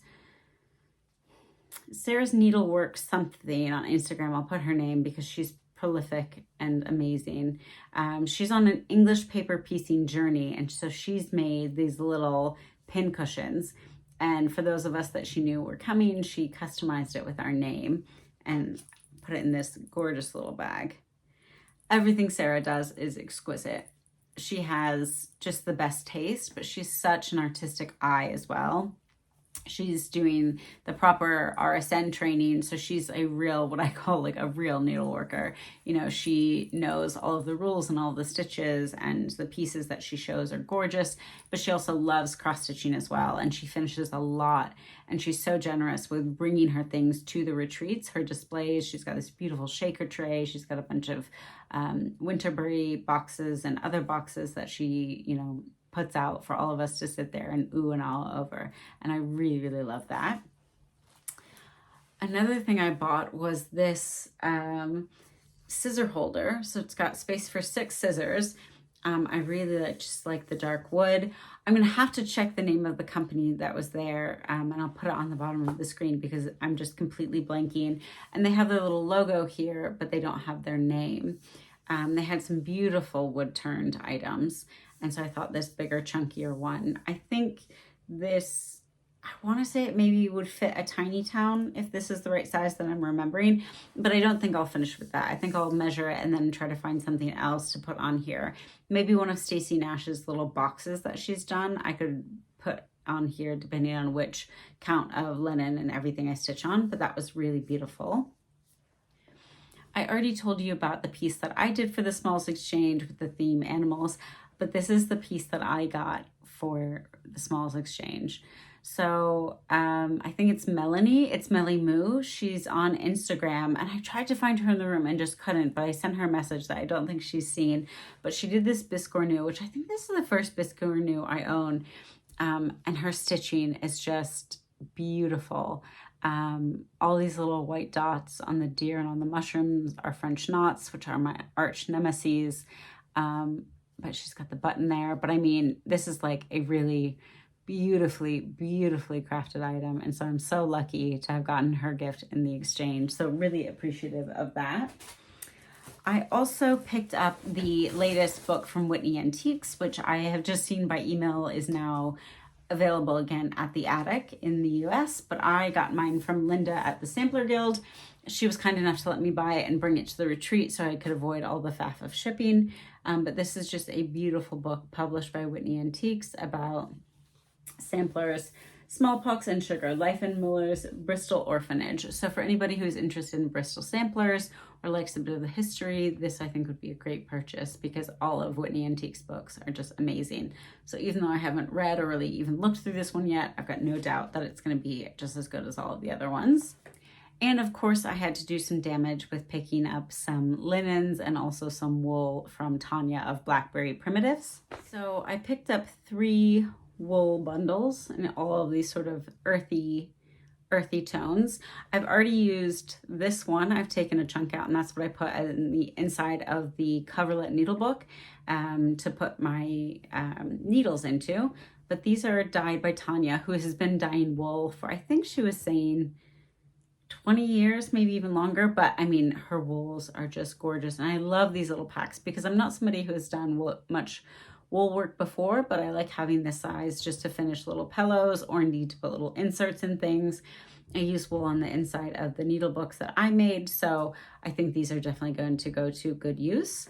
Needlework something on Instagram. I'll put her name because she's prolific and amazing. She's on an English paper piecing journey, and so she's made these little pin cushions. And for those of us that she knew were coming, she customized it with our name and put it in this gorgeous little bag. Everything Sarah does is exquisite. She has just the best taste, but she's such an artistic eye as well. She's doing the proper RSN training. So she's a real, what I call like a real needle worker. You know, she knows all of the rules and all the stitches, and the pieces that she shows are gorgeous, but she also loves cross stitching as well. And she finishes a lot, and she's so generous with bringing her things to the retreats, her displays. She's got this beautiful shaker tray. She's got a bunch of Winterberry boxes and other boxes that she, you know, puts out for all of us to sit there and ooh and all over. And I really, really love that. Another thing I bought was this scissor holder. So it's got space for 6 scissors. I really just like the dark wood. I'm gonna have to check the name of the company that was there, and I'll put it on the bottom of the screen because I'm just completely blanking. And they have their little logo here, but they don't have their name. They had some beautiful wood turned items. And so I thought this bigger, chunkier one, I think this, I want to say it maybe would fit a tiny town if this is the right size that I'm remembering, but I don't think I'll finish with that. I think I'll measure it and then try to find something else to put on here. Maybe one of Stacy Nash's little boxes that she's done, I could put on here depending on which count of linen and everything I stitch on, but that was really beautiful. I already told you about the piece that I did for the Smalls Exchange with the theme animals, but this is the piece that I got for the Smalls Exchange. So I think it's Melanie, it's Melly Moo. She's on Instagram, and I tried to find her in the room and just couldn't, but I sent her a message that I don't think she's seen. But she did this biscornu, which I think this is the first biscornu I own. And her stitching is just beautiful. All these little white dots on the deer and on the mushrooms are French knots, which are my arch nemesis. But she's got the button there. But I mean, this is like a really beautifully, beautifully crafted item. And so I'm so lucky to have gotten her gift in the exchange. So really appreciative of that. I also picked up the latest book from Whitney Antiques, which I have just seen by email is now available again at the Attic in the US, but I got mine from Linda at the Sampler Guild. She was kind enough to let me buy it and bring it to the retreat so I could avoid all the faff of shipping. But this is just a beautiful book published by Whitney Antiques about samplers, smallpox and sugar, life in Miller's Bristol orphanage. So for anybody who's interested in Bristol samplers or likes a bit of the history, this I think would be a great purchase because all of Whitney Antiques books are just amazing. So even though I haven't read or really even looked through this one yet, I've got no doubt that it's going to be just as good as all of the other ones. And of course I had to do some damage with picking up some linens and also some wool from Tanya of Blackberry Primitives. So I picked up 3 wool bundles and all of these sort of earthy tones. I've already used this one. I've taken a chunk out, and that's what I put in the inside of the Coverlet Needlebook to put my needles into. But these are dyed by Tanya, who has been dyeing wool for, I think she was saying 20 years, maybe even longer. But I mean, her wools are just gorgeous. And I love these little packs because I'm not somebody who has done much wool work before, but I like having this size just to finish little pillows or indeed to put little inserts in things. I use wool on the inside of the needle books that I made, so I think these are definitely going to go to good use.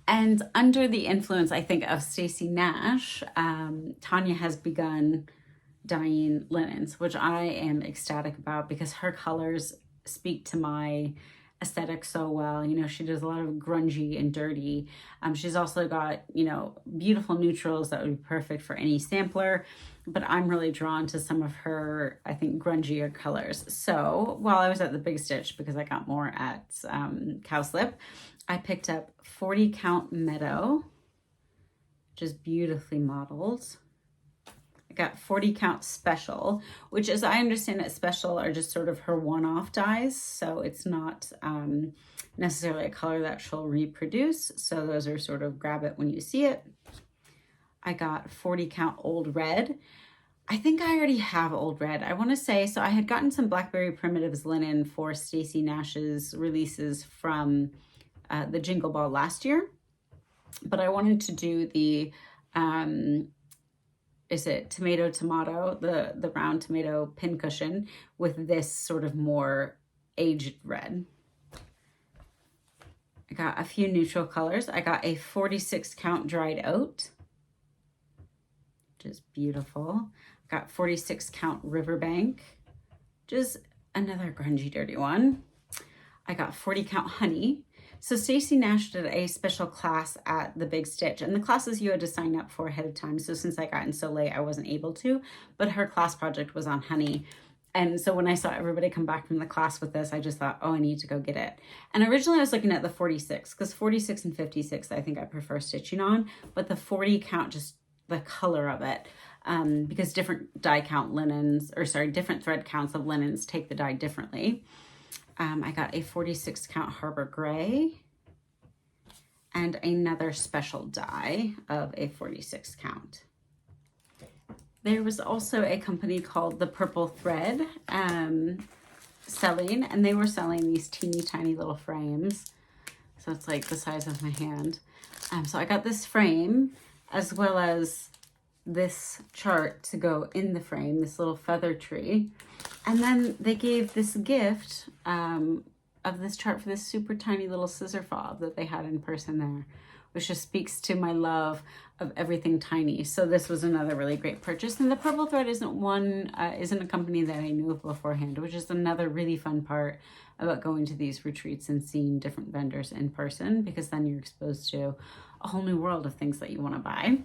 And under the influence, I think, of Stacy Nash, Tanya has begun dyeing linens, which I am ecstatic about because her colors speak to my aesthetic so well. You know, she does a lot of grungy and dirty. She's also got, you know, beautiful neutrals that would be perfect for any sampler, but I'm really drawn to some of her, I think, grungier colors. So while I was at the Big Stitch, because I got more at Cowslip, I picked up 40 count Meadow, which is beautifully modeled. Got 40 count Special, which, as I understand it, Special are just sort of her one-off dyes, so it's not necessarily a color that she'll reproduce. So those are sort of grab it when you see it. I got 40 count Old Red. I think I already have Old Red. I want to say, so I had gotten some Blackberry Primitives linen for Stacy Nash's releases from the Jingle Ball last year, but I wanted to do the is it tomato, the round tomato pincushion with this sort of more aged red. I got a few neutral colors. I got a 46 count dried oat, which is beautiful. Got 46 count Riverbank, which is another grungy, dirty one. I got 40 count Honey. So Stacy Nash did a special class at the Big Stitch, and the classes you had to sign up for ahead of time. So since I got in so late, I wasn't able to, but her class project was on Honey. And so when I saw everybody come back from the class with this, I just thought, oh, I need to go get it. And originally I was looking at the 46, because 46 and 56, I think I prefer stitching on, but the 40 count, just the color of it, because different die count linens, or sorry, different thread counts of linens take the dye differently. I got a 46 count Harbor Gray and another special die of a 46 count. There was also a company called The Purple Thread selling, and they were selling these teeny tiny little frames. So it's like the size of my hand. So I got this frame as well as this chart to go in the frame, this little feather tree. And then they gave this gift of this chart for this super tiny little scissor fob that they had in person there, which just speaks to my love of everything tiny. So this was another really great purchase. And the Purple Thread isn't a company that I knew of beforehand, which is another really fun part about going to these retreats and seeing different vendors in person, because then you're exposed to a whole new world of things that you want to buy.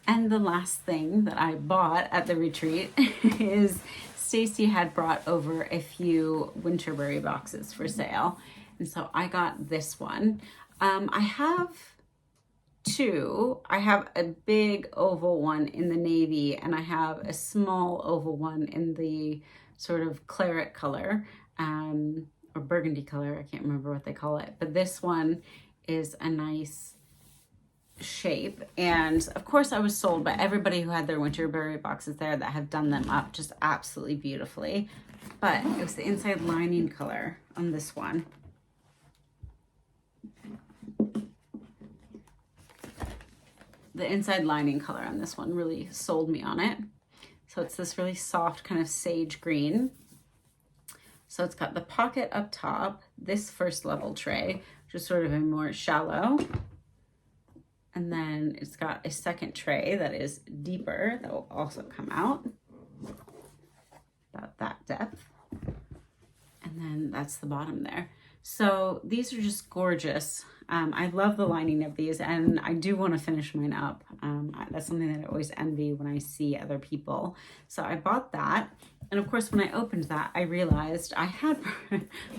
And the last thing that I bought at the retreat is Stacy had brought over a few Winterberry boxes for sale. And so I got this one. I have two. I have a big oval one in the navy, and I have a small oval one in the sort of claret color, or burgundy color. I can't remember what they call it. But this one is a nice shape, and of course I was sold by everybody who had their Winterberry boxes there that have done them up just absolutely beautifully. But it was the inside lining color on this one. The inside lining color on this one really sold me on it. So it's this really soft kind of sage green. So it's got the pocket up top, this first level tray, which is sort of a more shallow. And then it's got a second tray that is deeper that will also come out about that depth. And then that's the bottom there. So these are just gorgeous. I love the lining of these, and I do want to finish mine up. That's something that I always envy when I see other people. So I bought that. And of course, when I opened that, I realized I had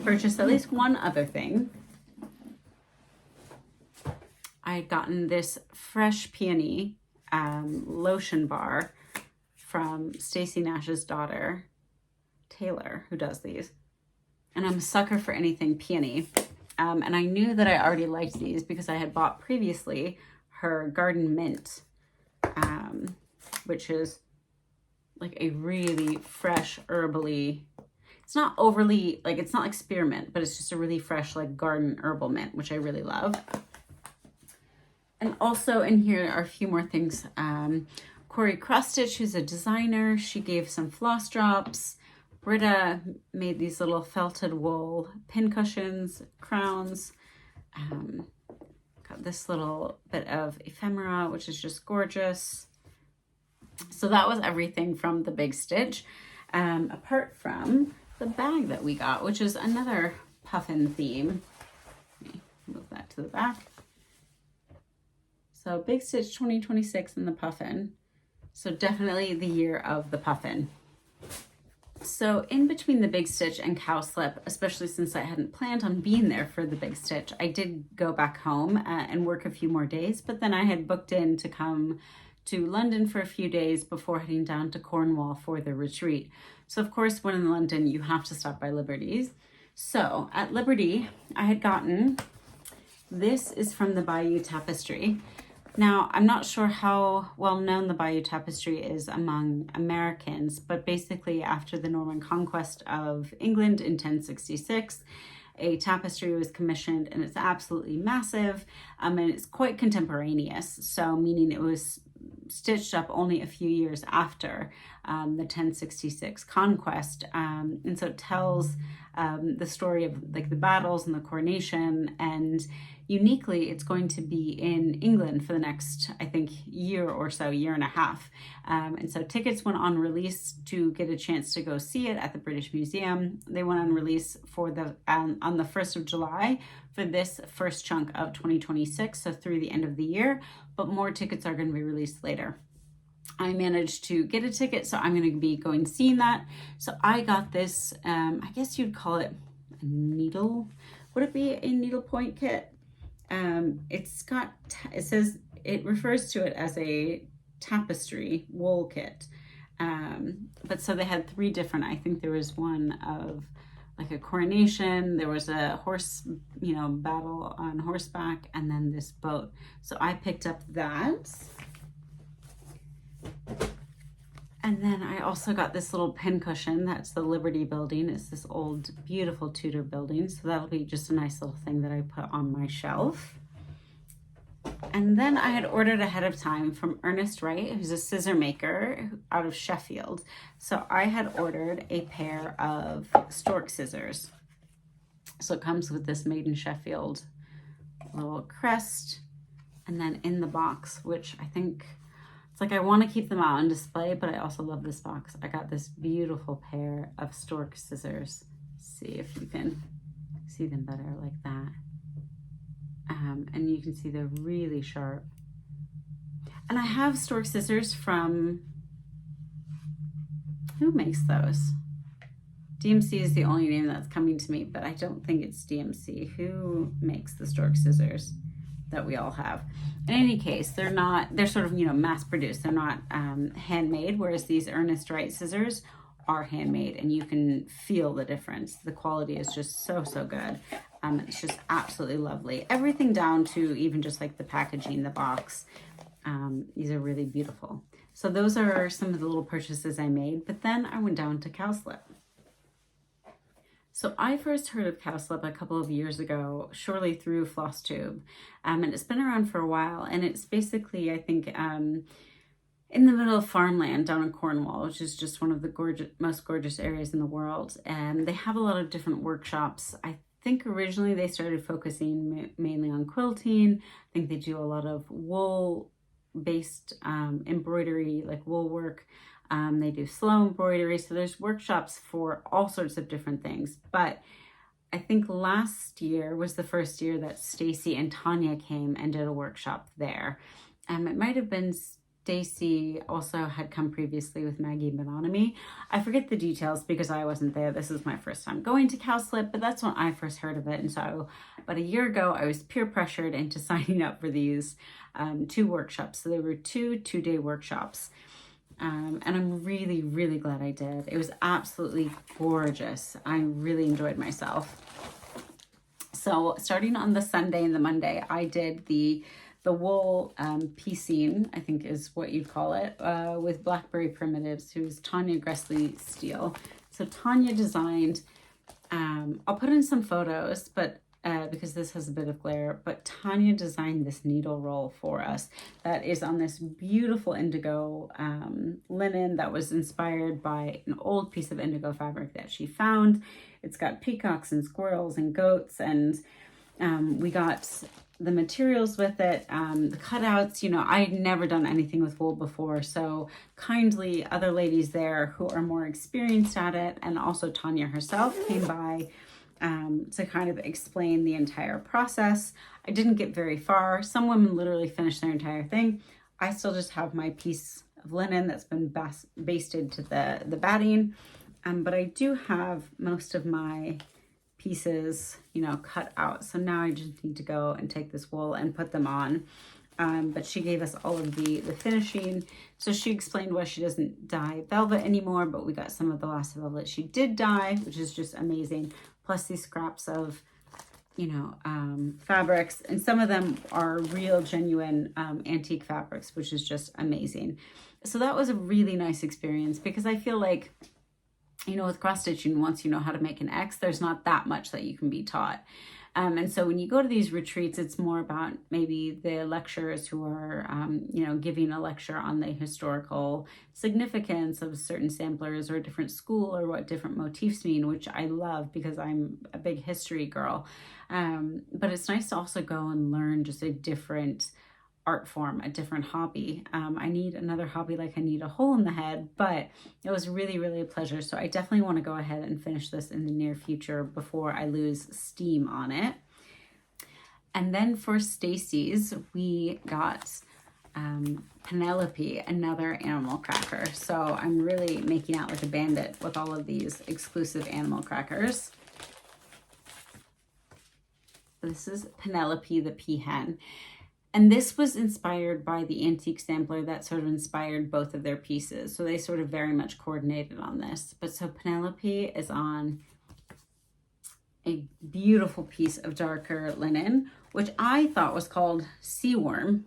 purchased at least one other thing. I had gotten this Fresh Peony lotion bar from Stacy Nash's daughter, Taylor, who does these. And I'm a sucker for anything peony. And I knew that I already liked these because I had bought previously her Garden Mint, which is like a really fresh, herbally, it's not overly, like, it's not like spearmint, but it's just a really fresh, like, garden herbal mint, which I really love. And also in here are a few more things. Corey Cross-Stitch, who's a designer, she gave some floss drops. Britta made these little felted wool pin cushions, crowns. Got this little bit of ephemera, which is just gorgeous. So that was everything from the Big Stitch, apart from the bag that we got, which is another puffin theme. Let me move that to the back. So Big Stitch 2026 and the puffin. So definitely the year of the puffin. So in between the Big Stitch and Cowslip, especially since I hadn't planned on being there for the Big Stitch, I did go back home and work a few more days, but then I had booked in to come to London for a few days before heading down to Cornwall for the retreat. So of course, when in London, you have to stop by Liberty's. So at Liberty, I had gotten, this is from the Bayeux Tapestry. Now, I'm not sure how well known the Bayeux Tapestry is among Americans, but basically after the Norman conquest of England in 1066, a tapestry was commissioned, and it's absolutely massive, and it's quite contemporaneous, so meaning it was stitched up only a few years after the 1066 conquest, and so it tells the story of like the battles and the coronation, and uniquely, it's going to be in England for the next, I think, year or so, year and a half. And so tickets went on release to get a chance to go see it at the British Museum. They went on release for the on the 1st of July for this first chunk of 2026, so through the end of the year, but more tickets are going to be released later. I managed to get a ticket, so I'm going to be going seeing that. So I got this, I guess you'd call it a needle. Would it be a needlepoint kit? It's got, it says, it refers to it as a tapestry wool kit. But so they had 3 different, I think there was one of like a coronation, there was a horse, you know, battle on horseback, and then this boat. So I picked up that. And then I also got this little pin cushion. That's the Liberty building. It's this old, beautiful Tudor building. So that'll be just a nice little thing that I put on my shelf. And then I had ordered ahead of time from Ernest Wright, who's a scissor maker out of Sheffield. So I had ordered a pair of stork scissors. So it comes with this made in Sheffield little crest. And then in the box, which I think, it's like I want to keep them out on display, but I also love this box. I got this beautiful pair of stork scissors. See if you can see them better like that. And you can see they're really sharp. And I have stork scissors from, who makes those? DMC is the only name that's coming to me, but I don't think it's DMC. Who makes the stork scissors that we all have? In any case, they're sort of, you know, mass produced. They're not handmade, whereas these Ernest Wright scissors are handmade, and you can feel the difference. The quality is just so, so good. It's just absolutely lovely. Everything down to even just like the packaging, the box. These are really beautiful. So those are some of the little purchases I made, but then I went down to Cowslip. So I first heard of Cowslip a couple of years ago, surely through Flosstube, and it's been around for a while, and it's basically, I think, in the middle of farmland down in Cornwall, which is just one of the most gorgeous areas in the world, and they have a lot of different workshops. I think originally they started focusing mainly on quilting. I think they do a lot of wool-based embroidery, like wool work. They do slow embroidery, so there's workshops for all sorts of different things. But I think last year was the first year that Stacy and Tanya came and did a workshop there. It might have been Stacy also had come previously with Maggie Bonomi. I forget the details because I wasn't there. This is my first time going to Cowslip, but that's when I first heard of it. And so about a year ago, I was peer pressured into signing up for these 2 workshops. So there were 2 two-day workshops. And I'm really, really glad I did. It was absolutely gorgeous. I really enjoyed myself. So starting on the Sunday and the Monday, I did the wool piecing, I think is what you'd call it, with Blackberry Primitives, who's Tanya Gressley Steele. So Tanya designed, I'll put in some photos, but because this has a bit of glare, but Tanya designed this needle roll for us that is on this beautiful indigo linen that was inspired by an old piece of indigo fabric that she found. It's got peacocks and squirrels and goats, and we got the materials with it, the cutouts. You know, I'd never done anything with wool before, so kindly other ladies there who are more experienced at it, and also Tanya herself came by to kind of explain the entire process. I didn't get very far. Some women literally finished their entire thing. I still just have my piece of linen that's been basted to the batting, but I do have most of my pieces, you know, cut out. So now I just need to go and take this wool and put them on. But she gave us all of the finishing. So she explained why she doesn't dye velvet anymore, but we got some of the last velvet she did dye, which is just amazing. Plus these scraps of, you know, fabrics, and some of them are real genuine antique fabrics, which is just amazing. So that was a really nice experience, because I feel like, you know, with cross stitching, once you know how to make an X, there's not that much that you can be taught. And so when you go to these retreats, it's more about maybe the lecturers who are, you know, giving a lecture on the historical significance of certain samplers or a different school or what different motifs mean, which I love because I'm a big history girl. But it's nice to also go and learn just a different art form, a different hobby. I need another hobby, like I need a hole in the head, but it was really, really a pleasure. So I definitely want to go ahead and finish this in the near future before I lose steam on it. And then for Stacy's, we got Penelope, another animal cracker. So I'm really making out like a bandit with all of these exclusive animal crackers. This is Penelope the peahen. And this was inspired by the antique sampler that sort of inspired both of their pieces. So they sort of very much coordinated on this. But so Penelope is on a beautiful piece of darker linen, which I thought was called Sea Worm.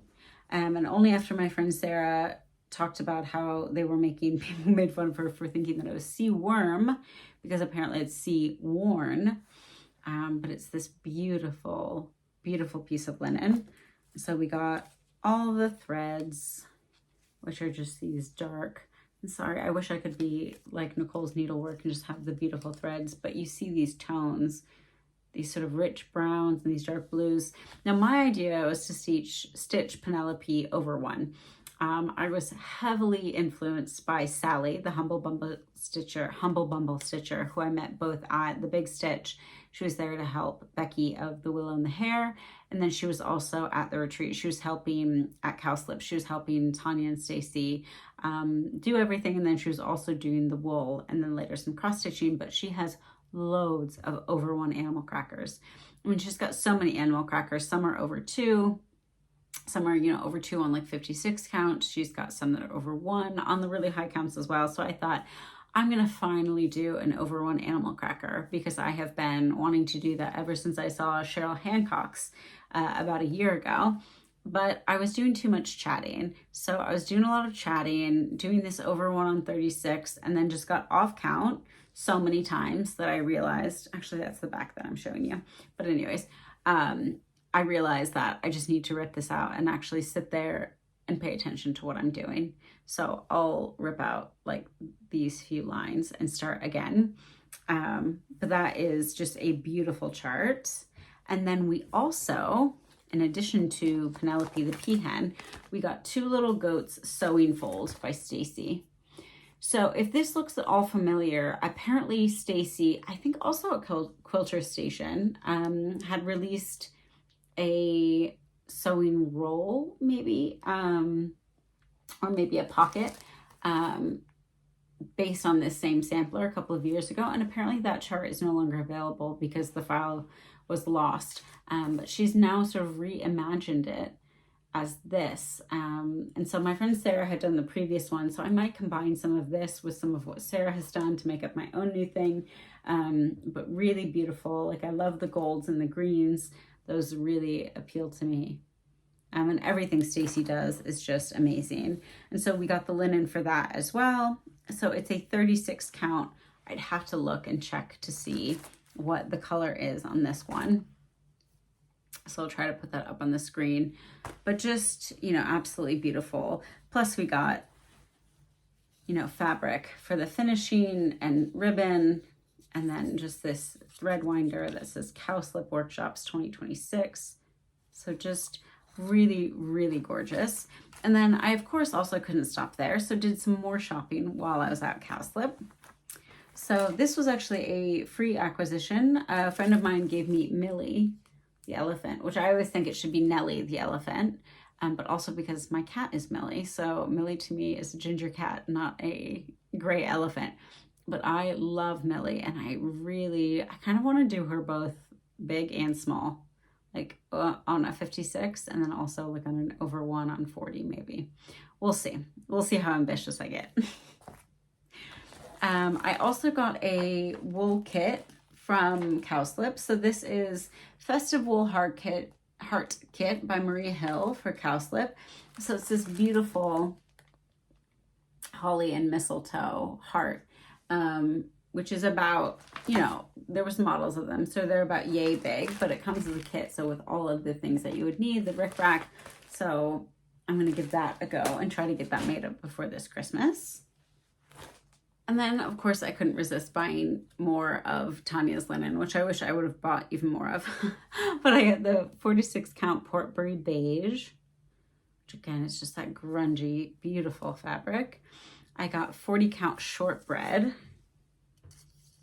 And only after my friend Sarah talked about how they were making, people made fun of her for thinking that it was Sea Worm, because apparently it's sea worn. But it's this beautiful, beautiful piece of linen. So we got all the threads, which are just these dark, I'm sorry, I wish I could be like Nicole's needlework and just have the beautiful threads, but you see these tones, these sort of rich browns and these dark blues. Now my idea was to stitch Penelope over one. I was heavily influenced by Sally, the Humble Bumble Stitcher, who I met both at the Big Stitch. She was there to help Becky of the Willow and the Hare. And then she was also at the retreat. She was helping at Cowslip. She was helping Tanya and Stacy do everything. And then she was also doing the wool and then later some cross stitching, but she has loads of over one animal crackers. I mean, she's got so many animal crackers. Some are over 2. Some are, you know, over 2 on like 56 count. She's got some that are over 1 on the really high counts as well. So I thought, I'm going to finally do an over 1 animal cracker because I have been wanting to do that ever since I saw Cheryl Hancock's about a year ago. But I was doing too much chatting. So I was doing a lot of chatting, doing this over 1 on 36, and then just got off count so many times that I realized, actually that's the back that I'm showing you. But anyways, I realized that I just need to rip this out and actually sit there and pay attention to what I'm doing. So I'll rip out like these few lines and start again. But that is just a beautiful chart. And then we also, in addition to Penelope the peahen, we got 2 little goats sewing fold by Stacy. So if this looks at all familiar, apparently Stacy, I think also at Quilter Station, had released a sewing roll maybe, or maybe a pocket based on this same sampler a couple of years ago. And apparently that chart is no longer available because the file was lost. But she's now sort of reimagined it as this. And so my friend Sarah had done the previous one, so I might combine some of this with some of what Sarah has done to make up my own new thing. But really beautiful. Like I love the golds and the greens. Those really appeal to me. And everything Stacy does is just amazing. And so we got the linen for that as well. So it's a 36 count. I'd have to look and check to see what the color is on this one. So I'll try to put that up on the screen, but just, you know, absolutely beautiful. Plus we got, you know, fabric for the finishing and ribbon, and then just this thread winder that says Cowslip Workshops 2026. So just really, really gorgeous. And then I, of course, also couldn't stop there. So did some more shopping while I was at Cowslip. So this was actually a free acquisition. A friend of mine gave me Millie, the elephant, which I always think it should be Nellie, the elephant, but also because my cat is Millie. So Millie to me is a ginger cat, not a gray elephant. But I love Millie, and I kind of want to do her both big and small, like on a 56 and then also like on an over 1 on 40 maybe. We'll see. We'll see how ambitious I get. I also got a wool kit from Cowslip. So this is Festive Wool Heart Kit by Maria Hill for Cowslip. So it's this beautiful holly and mistletoe heart. which is about, you know, there was models of them, so they're about yay big, but it comes as a kit, so with all of the things that you would need, the rickrack. So I'm gonna give that a go and try to get that made up before this Christmas. And then, of course, I couldn't resist buying more of Tanya's linen, which I wish I would have bought even more of. But I got the 46 count Portbury beige, which again is just that grungy, beautiful fabric. I got 40 count shortbread.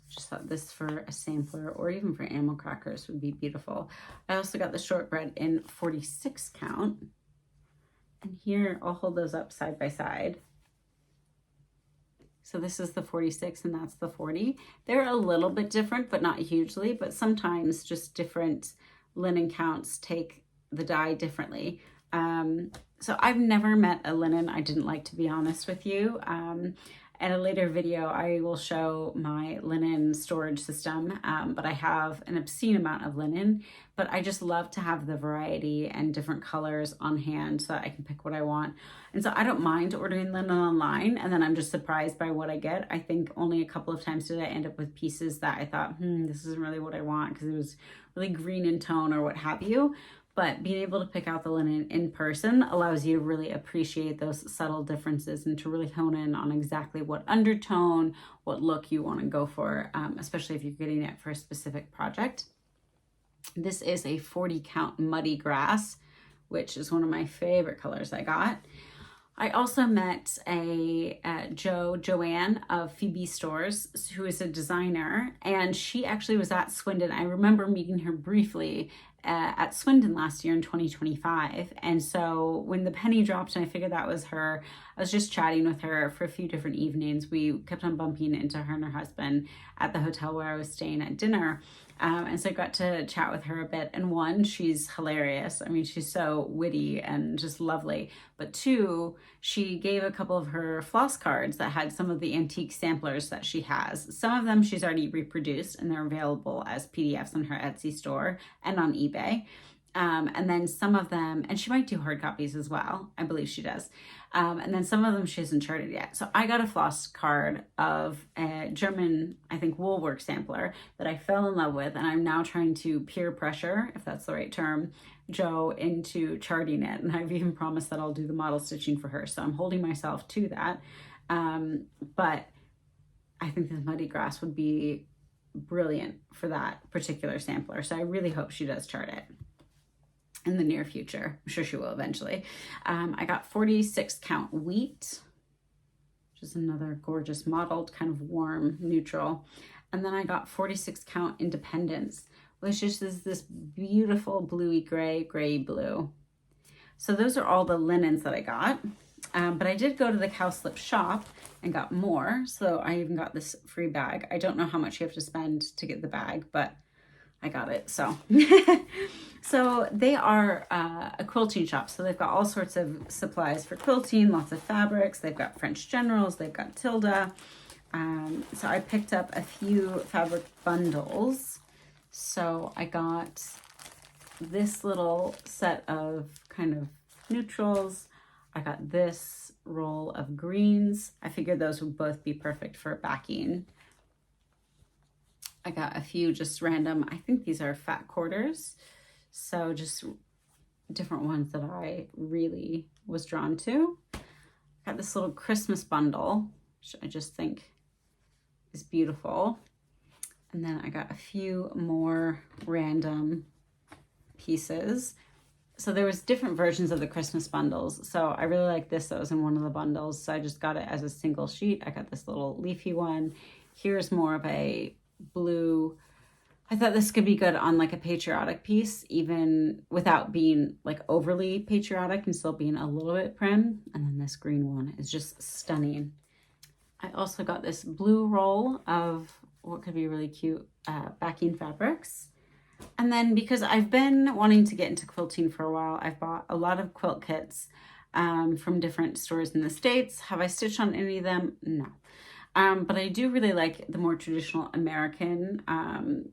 Just thought this for a sampler or even for animal crackers would be beautiful. I also got the shortbread in 46 count. And here, I'll hold those up side by side. So this is the 46 and that's the 40. They're a little bit different, but not hugely, but sometimes just different linen counts take the dye differently. So I've never met a linen I didn't like, to be honest with you. At a later video, I will show my linen storage system, but I have an obscene amount of linen, but I just love to have the variety and different colors on hand so that I can pick what I want. And so I don't mind ordering linen online, and then I'm just surprised by what I get. I think only a couple of times did I end up with pieces that I thought, this isn't really what I want because it was really green in tone or what have you. But being able to pick out the linen in person allows you to really appreciate those subtle differences and to really hone in on exactly what undertone, what look you want to go for, especially if you're getting it for a specific project. This is a 40 count muddy grass, which is one of my favorite colors I got. I also met Joanne of Phoebe Stores, who is a designer, and she actually was at Swindon. I remember meeting her briefly at Swindon last year in 2025. And so when the penny dropped and I figured that was her, I was just chatting with her for a few different evenings. We kept on bumping into her and her husband at the hotel where I was staying at dinner. And so I got to chat with her a bit. And one, she's hilarious. I mean, she's so witty and just lovely. But two, she gave a couple of her floss cards that had some of the antique samplers that she has. Some of them she's already reproduced and they're available as PDFs on her Etsy store and on eBay. And then some of them, and she might do hard copies as well. I believe she does. And then some of them she hasn't charted yet. So I got a floss card of a German, I think, woolwork sampler that I fell in love with. And I'm now trying to peer pressure, if that's the right term, Jo into charting it. And I've even promised that I'll do the model stitching for her. So I'm holding myself to that. But I think this muddy grass would be brilliant for that particular sampler. So I really hope she does chart it in the near future. I'm sure she will eventually. I got 46 count wheat, which is another gorgeous mottled, kind of warm neutral. And then I got 46 count Independence, which is this beautiful bluey gray blue. So those are all the linens that I got. But I did go to the Cowslip shop and got more. So I even got this free bag. I don't know how much you have to spend to get the bag, but I got it, so. So they are a quilting shop. So they've got all sorts of supplies for quilting, lots of fabrics. They've got French generals, they've got Tilda. So I picked up a few fabric bundles. So I got this little set of kind of neutrals. I got this roll of greens. I figured those would both be perfect for backing. I got a few just random, I think these are fat quarters. So just different ones that I really was drawn to. Got this little Christmas bundle, which I just think is beautiful. And then I got a few more random pieces. So there was different versions of the Christmas bundles. So I really like this that was in one of the bundles. So I just got it as a single sheet. I got this little leafy one. Here's more of a blue. I thought this could be good on like a patriotic piece, even without being like overly patriotic and still being a little bit prim. And then this green one is just stunning. I also got this blue roll of what could be really cute backing fabrics. And then because I've been wanting to get into quilting for a while, I've bought a lot of quilt kits from different stores in the States. Have I stitched on any of them? No. But I do really like the more traditional American,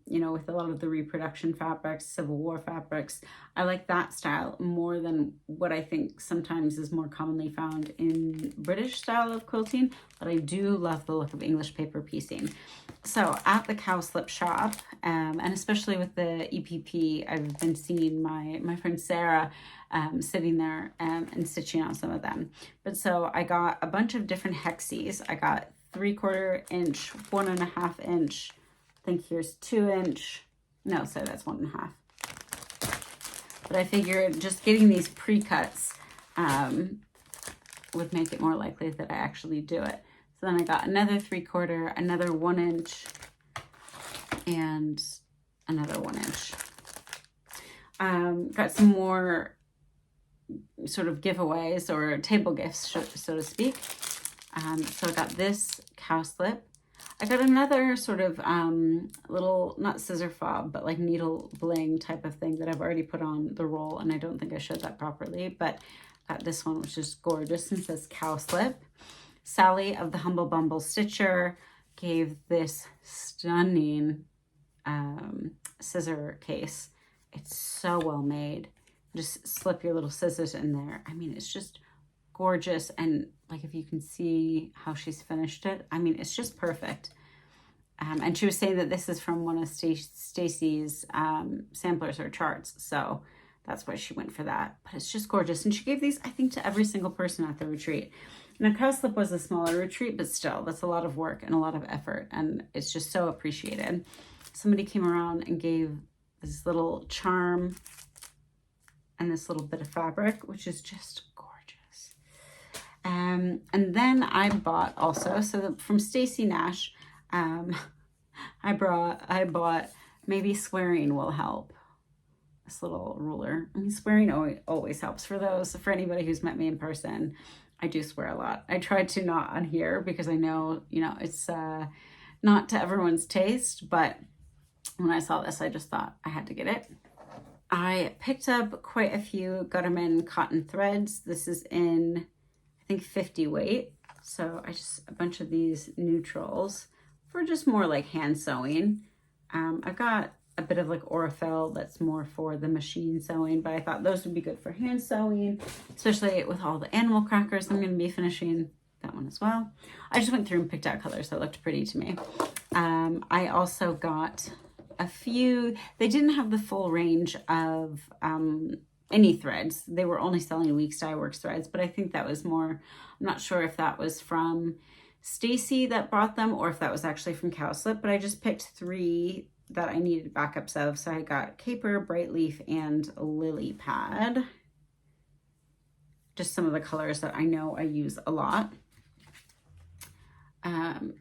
you know, with a lot of the reproduction fabrics, Civil War fabrics. I like that style more than what I think sometimes is more commonly found in British style of quilting, but I do love the look of English paper piecing. So at the Cowslip shop, and especially with the EPP, I've been seeing my friend Sarah sitting there and stitching on some of them. But so I got a bunch of different hexes. I got 3/4 inch, 1.5 inch, I think here's 2 inch. No, sorry, that's 1.5. But I figured just getting these pre-cuts would make it more likely that I actually do it. So then I got another 3/4, another 1 inch, and another 1 inch. Got some more sort of giveaways or table gifts, so to speak. So I got this cowslip. I got another sort of little, not scissor fob, but like needle bling type of thing that I've already put on the roll, and I don't think I showed that properly, but I got this one, which is gorgeous and says cowslip. Sally of the Humble Bumble Stitcher gave this stunning scissor case. It's so well made. Just slip your little scissors in there. I mean, it's just gorgeous. And like, if you can see how she's finished it, I mean, it's just perfect. And she was saying that this is from one of Stacy's samplers or charts. So that's why she went for that. But it's just gorgeous. And she gave these, I think, to every single person at the retreat. Now, Cowslip was a smaller retreat, but still, that's a lot of work and a lot of effort. And it's just so appreciated. Somebody came around and gave this little charm and this little bit of fabric, which is just gorgeous. And then I bought also, so from Stacy Nash, I bought, maybe swearing will help, this little ruler. I mean, swearing always helps. For anybody who's met me in person, I do swear a lot. I try to not on here because I know, you know, it's not to everyone's taste, but when I saw this, I just thought I had to get it. I picked up quite a few Gutterman cotton threads. This is in, I think, 50 weight. So I just, a bunch of these neutrals for just more like hand sewing. I've got a bit of like Aurifel that's more for the machine sewing, but I thought those would be good for hand sewing, especially with all the animal crackers I'm going to be finishing. That one as well. I just went through and picked out colors that looked pretty to me. I also got a few, they didn't have the full range of any threads. They were only selling Weeks Dye Works threads, but I think that was more, I'm not sure if that was from Stacy that brought them or if that was actually from Cowslip, but I just picked 3 that I needed backups of. So I got Caper, Bright Leaf, and Lily Pad. Just some of the colors that I know I use a lot.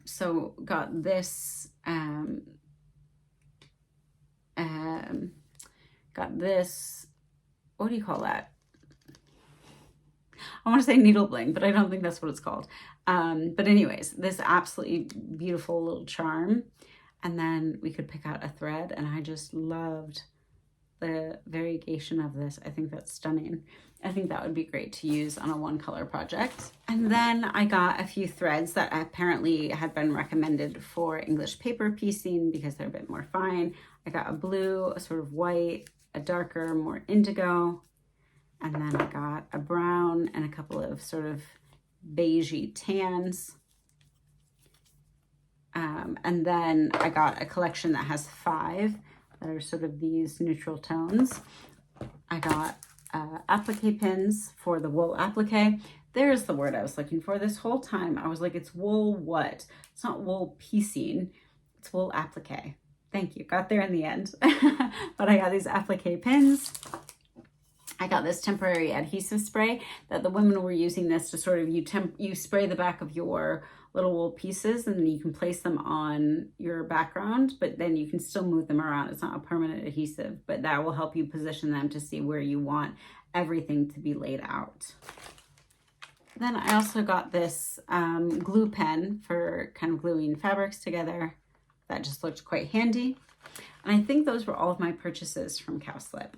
So got this, what do you call that? I want to say needle bling, but I don't think that's what it's called. But anyways, this absolutely beautiful little charm. And then we could pick out a thread, and I just loved the variegation of this. I think that's stunning. I think that would be great to use on a one color project. And then I got a few threads that apparently had been recommended for English paper piecing because they're a bit more fine. I got a blue, a sort of white, a darker, more indigo, and then I got a brown and a couple of sort of beigey tans. And then I got a collection that has 5 that are sort of these neutral tones. I got applique pins for the wool applique. There's the word I was looking for this whole time. I was like, it's wool what? It's not wool piecing, it's wool applique. Thank you, got there in the end. But I got these applique pins. I got this temporary adhesive spray that the women were using this to sort of, you spray the back of your little wool pieces and then you can place them on your background, but then you can still move them around. It's not a permanent adhesive, but that will help you position them to see where you want everything to be laid out. Then I also got this glue pen for kind of gluing fabrics together. That just looked quite handy. And I think those were all of my purchases from Cowslip.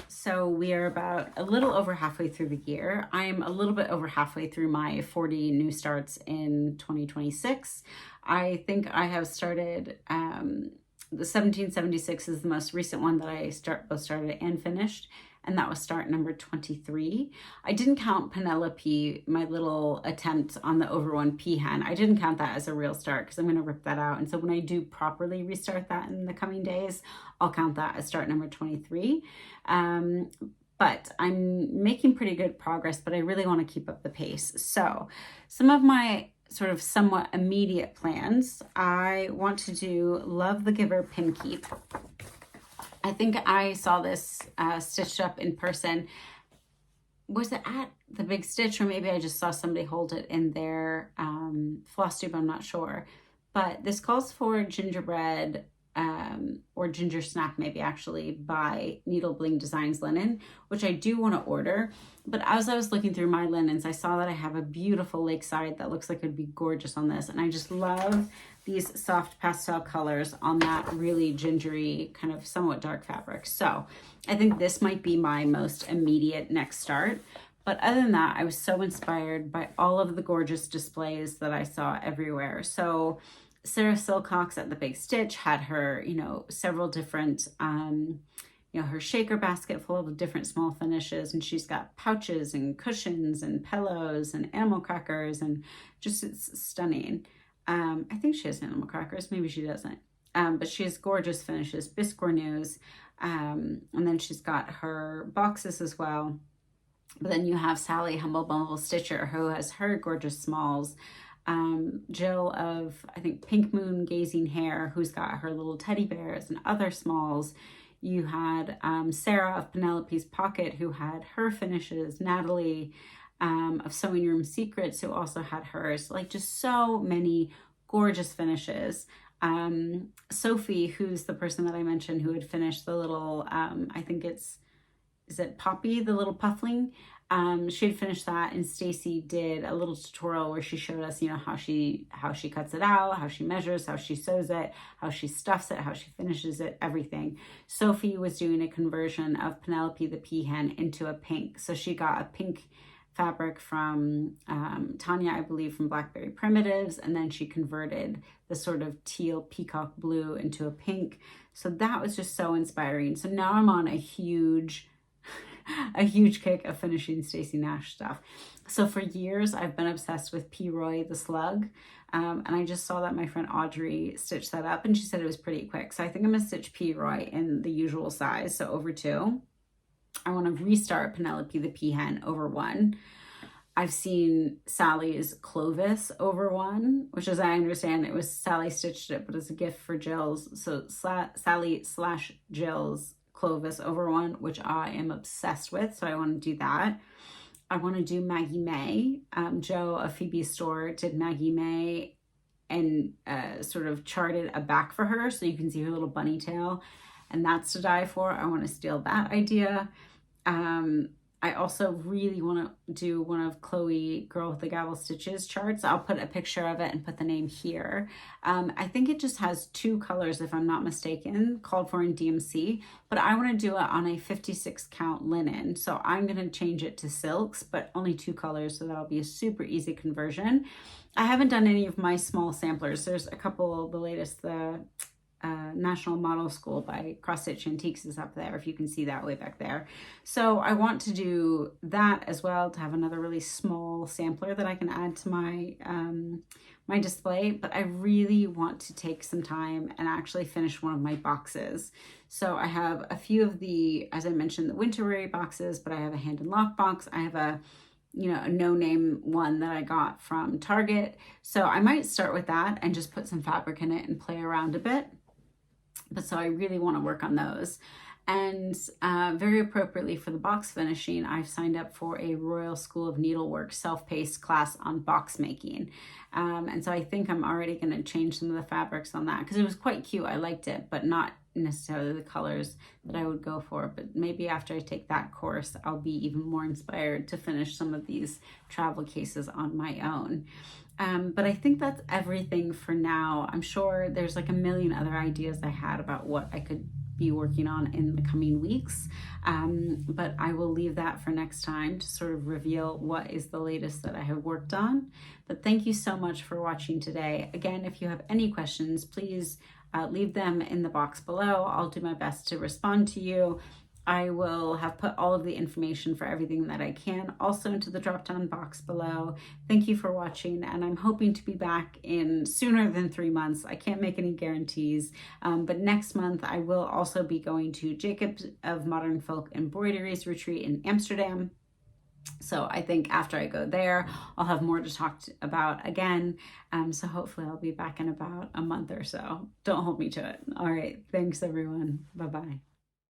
So we are about a little over halfway through the year. I'm a little bit over halfway through my 40 new starts in 2026. I think I have started, the 1776 is the most recent one that I both started and finished, and that was start number 23. I didn't count Penelope, my little attempt on the over one peahen. I didn't count that as a real start because I'm going to rip that out. And so when I do properly restart that in the coming days, I'll count that as start number 23. But I'm making pretty good progress, but I really want to keep up the pace. So some of my sort of somewhat immediate plans, I want to do Love the Giver Pin Keep. I think I saw this stitched up in person. Was it at the Big Stitch, or maybe I just saw somebody hold it in their Flosstube, I'm not sure. But this calls for gingerbread or ginger snap, maybe actually, by Needlebook Designs linen, which I do want to order. But as I was looking through my linens, I saw that I have a beautiful lakeside that looks like it would be gorgeous on this. And I just love these soft pastel colors on that really gingery, kind of somewhat dark fabric. So I think this might be my most immediate next start. But other than that, I was so inspired by all of the gorgeous displays that I saw everywhere. So Sarah Silcox at the Big Stitch had her, several different, her shaker basket full of different small finishes, and she's got pouches and cushions and pillows and animal crackers, and just, it's stunning. I think she has animal crackers, maybe she doesn't, but she has gorgeous finishes, biscuit news, and then she's got her boxes as well. But then you have Sally Humble Bumble Stitcher, who has her gorgeous smalls. Jill of, I think, Pink Moon Gazing Hair, who's got her little teddy bears and other smalls. You had Sarah of Penelope's Pocket, who had her finishes. Natalie of Sewing Room Secrets, who also had hers. Like, just so many gorgeous finishes. Sophie, who's the person that I mentioned who had finished the little, I think is it Poppy, the little puffling? She had finished that, and Stacy did a little tutorial where she showed us, how she cuts it out, how she measures, how she sews it, how she stuffs it, how she finishes it, everything. Sophie was doing a conversion of Penelope the peahen into a pink. So she got a pink fabric from Tanya, I believe, from Blackberry Primitives, and then she converted the sort of teal peacock blue into a pink. So that was just so inspiring. So now I'm on a huge kick of finishing Stacy Nash stuff. So for years, I've been obsessed with P. Roy the slug. And I just saw that my friend Audrey stitched that up, and she said it was pretty quick. So I think I'm gonna stitch P. Roy in the usual size, so over 2. I want to restart Penelope the peahen over 1. I've seen Sally's Clovis over 1, which, as I understand, it was Sally stitched it, but it's a gift for Jill's. So Sally/Jill's Clovis over 1, which I am obsessed with, so I want to do that. I want to do Maggie May. Joe of Phoebe's Store did Maggie May and sort of charted a back for her so you can see her little bunny tail, and that's to die for. I want to steal that idea. I also really want to do one of Chloe Girl with the Gavel Stitches charts. I'll put a picture of it and put the name here. I think it just has 2 colors, if I'm not mistaken, called for in DMC, but I want to do it on a 56 count linen. So I'm going to change it to silks, but only 2 colors. So that'll be a super easy conversion. I haven't done any of my small samplers. There's a couple, the latest, the National Model School by Cross Stitch Antiques is up there, if you can see that way back there. So I want to do that as well, to have another really small sampler that I can add to my my display. But I really want to take some time and actually finish one of my boxes. So I have a few of the, as I mentioned, the winter weary boxes, but I have a hand and lock box. I have a no-name one that I got from Target. So I might start with that and just put some fabric in it and play around a bit. But so I really want to work on those. And very appropriately for the box finishing, I've signed up for a Royal School of Needlework self-paced class on box making. And so I think I'm already going to change some of the fabrics on that, because it was quite cute. I liked it, but not necessarily the colors that I would go for. But maybe after I take that course, I'll be even more inspired to finish some of these travel cases on my own. But I think that's everything for now. I'm sure there's like a million other ideas I had about what I could be working on in the coming weeks. But I will leave that for next time to sort of reveal what is the latest that I have worked on. But thank you so much for watching today. Again, if you have any questions, please leave them in the box below. I'll do my best to respond to you. I will have put all of the information for everything that I can also into the drop-down box below. Thank you for watching, and I'm hoping to be back in sooner than 3 months. I can't make any guarantees, but next month I will also be going to Jacob's of Modern Folk Embroidery's retreat in Amsterdam. So I think after I go there, I'll have more to talk about again. So hopefully I'll be back in about a month or so. Don't hold me to it. All right. Thanks, everyone. Bye-bye.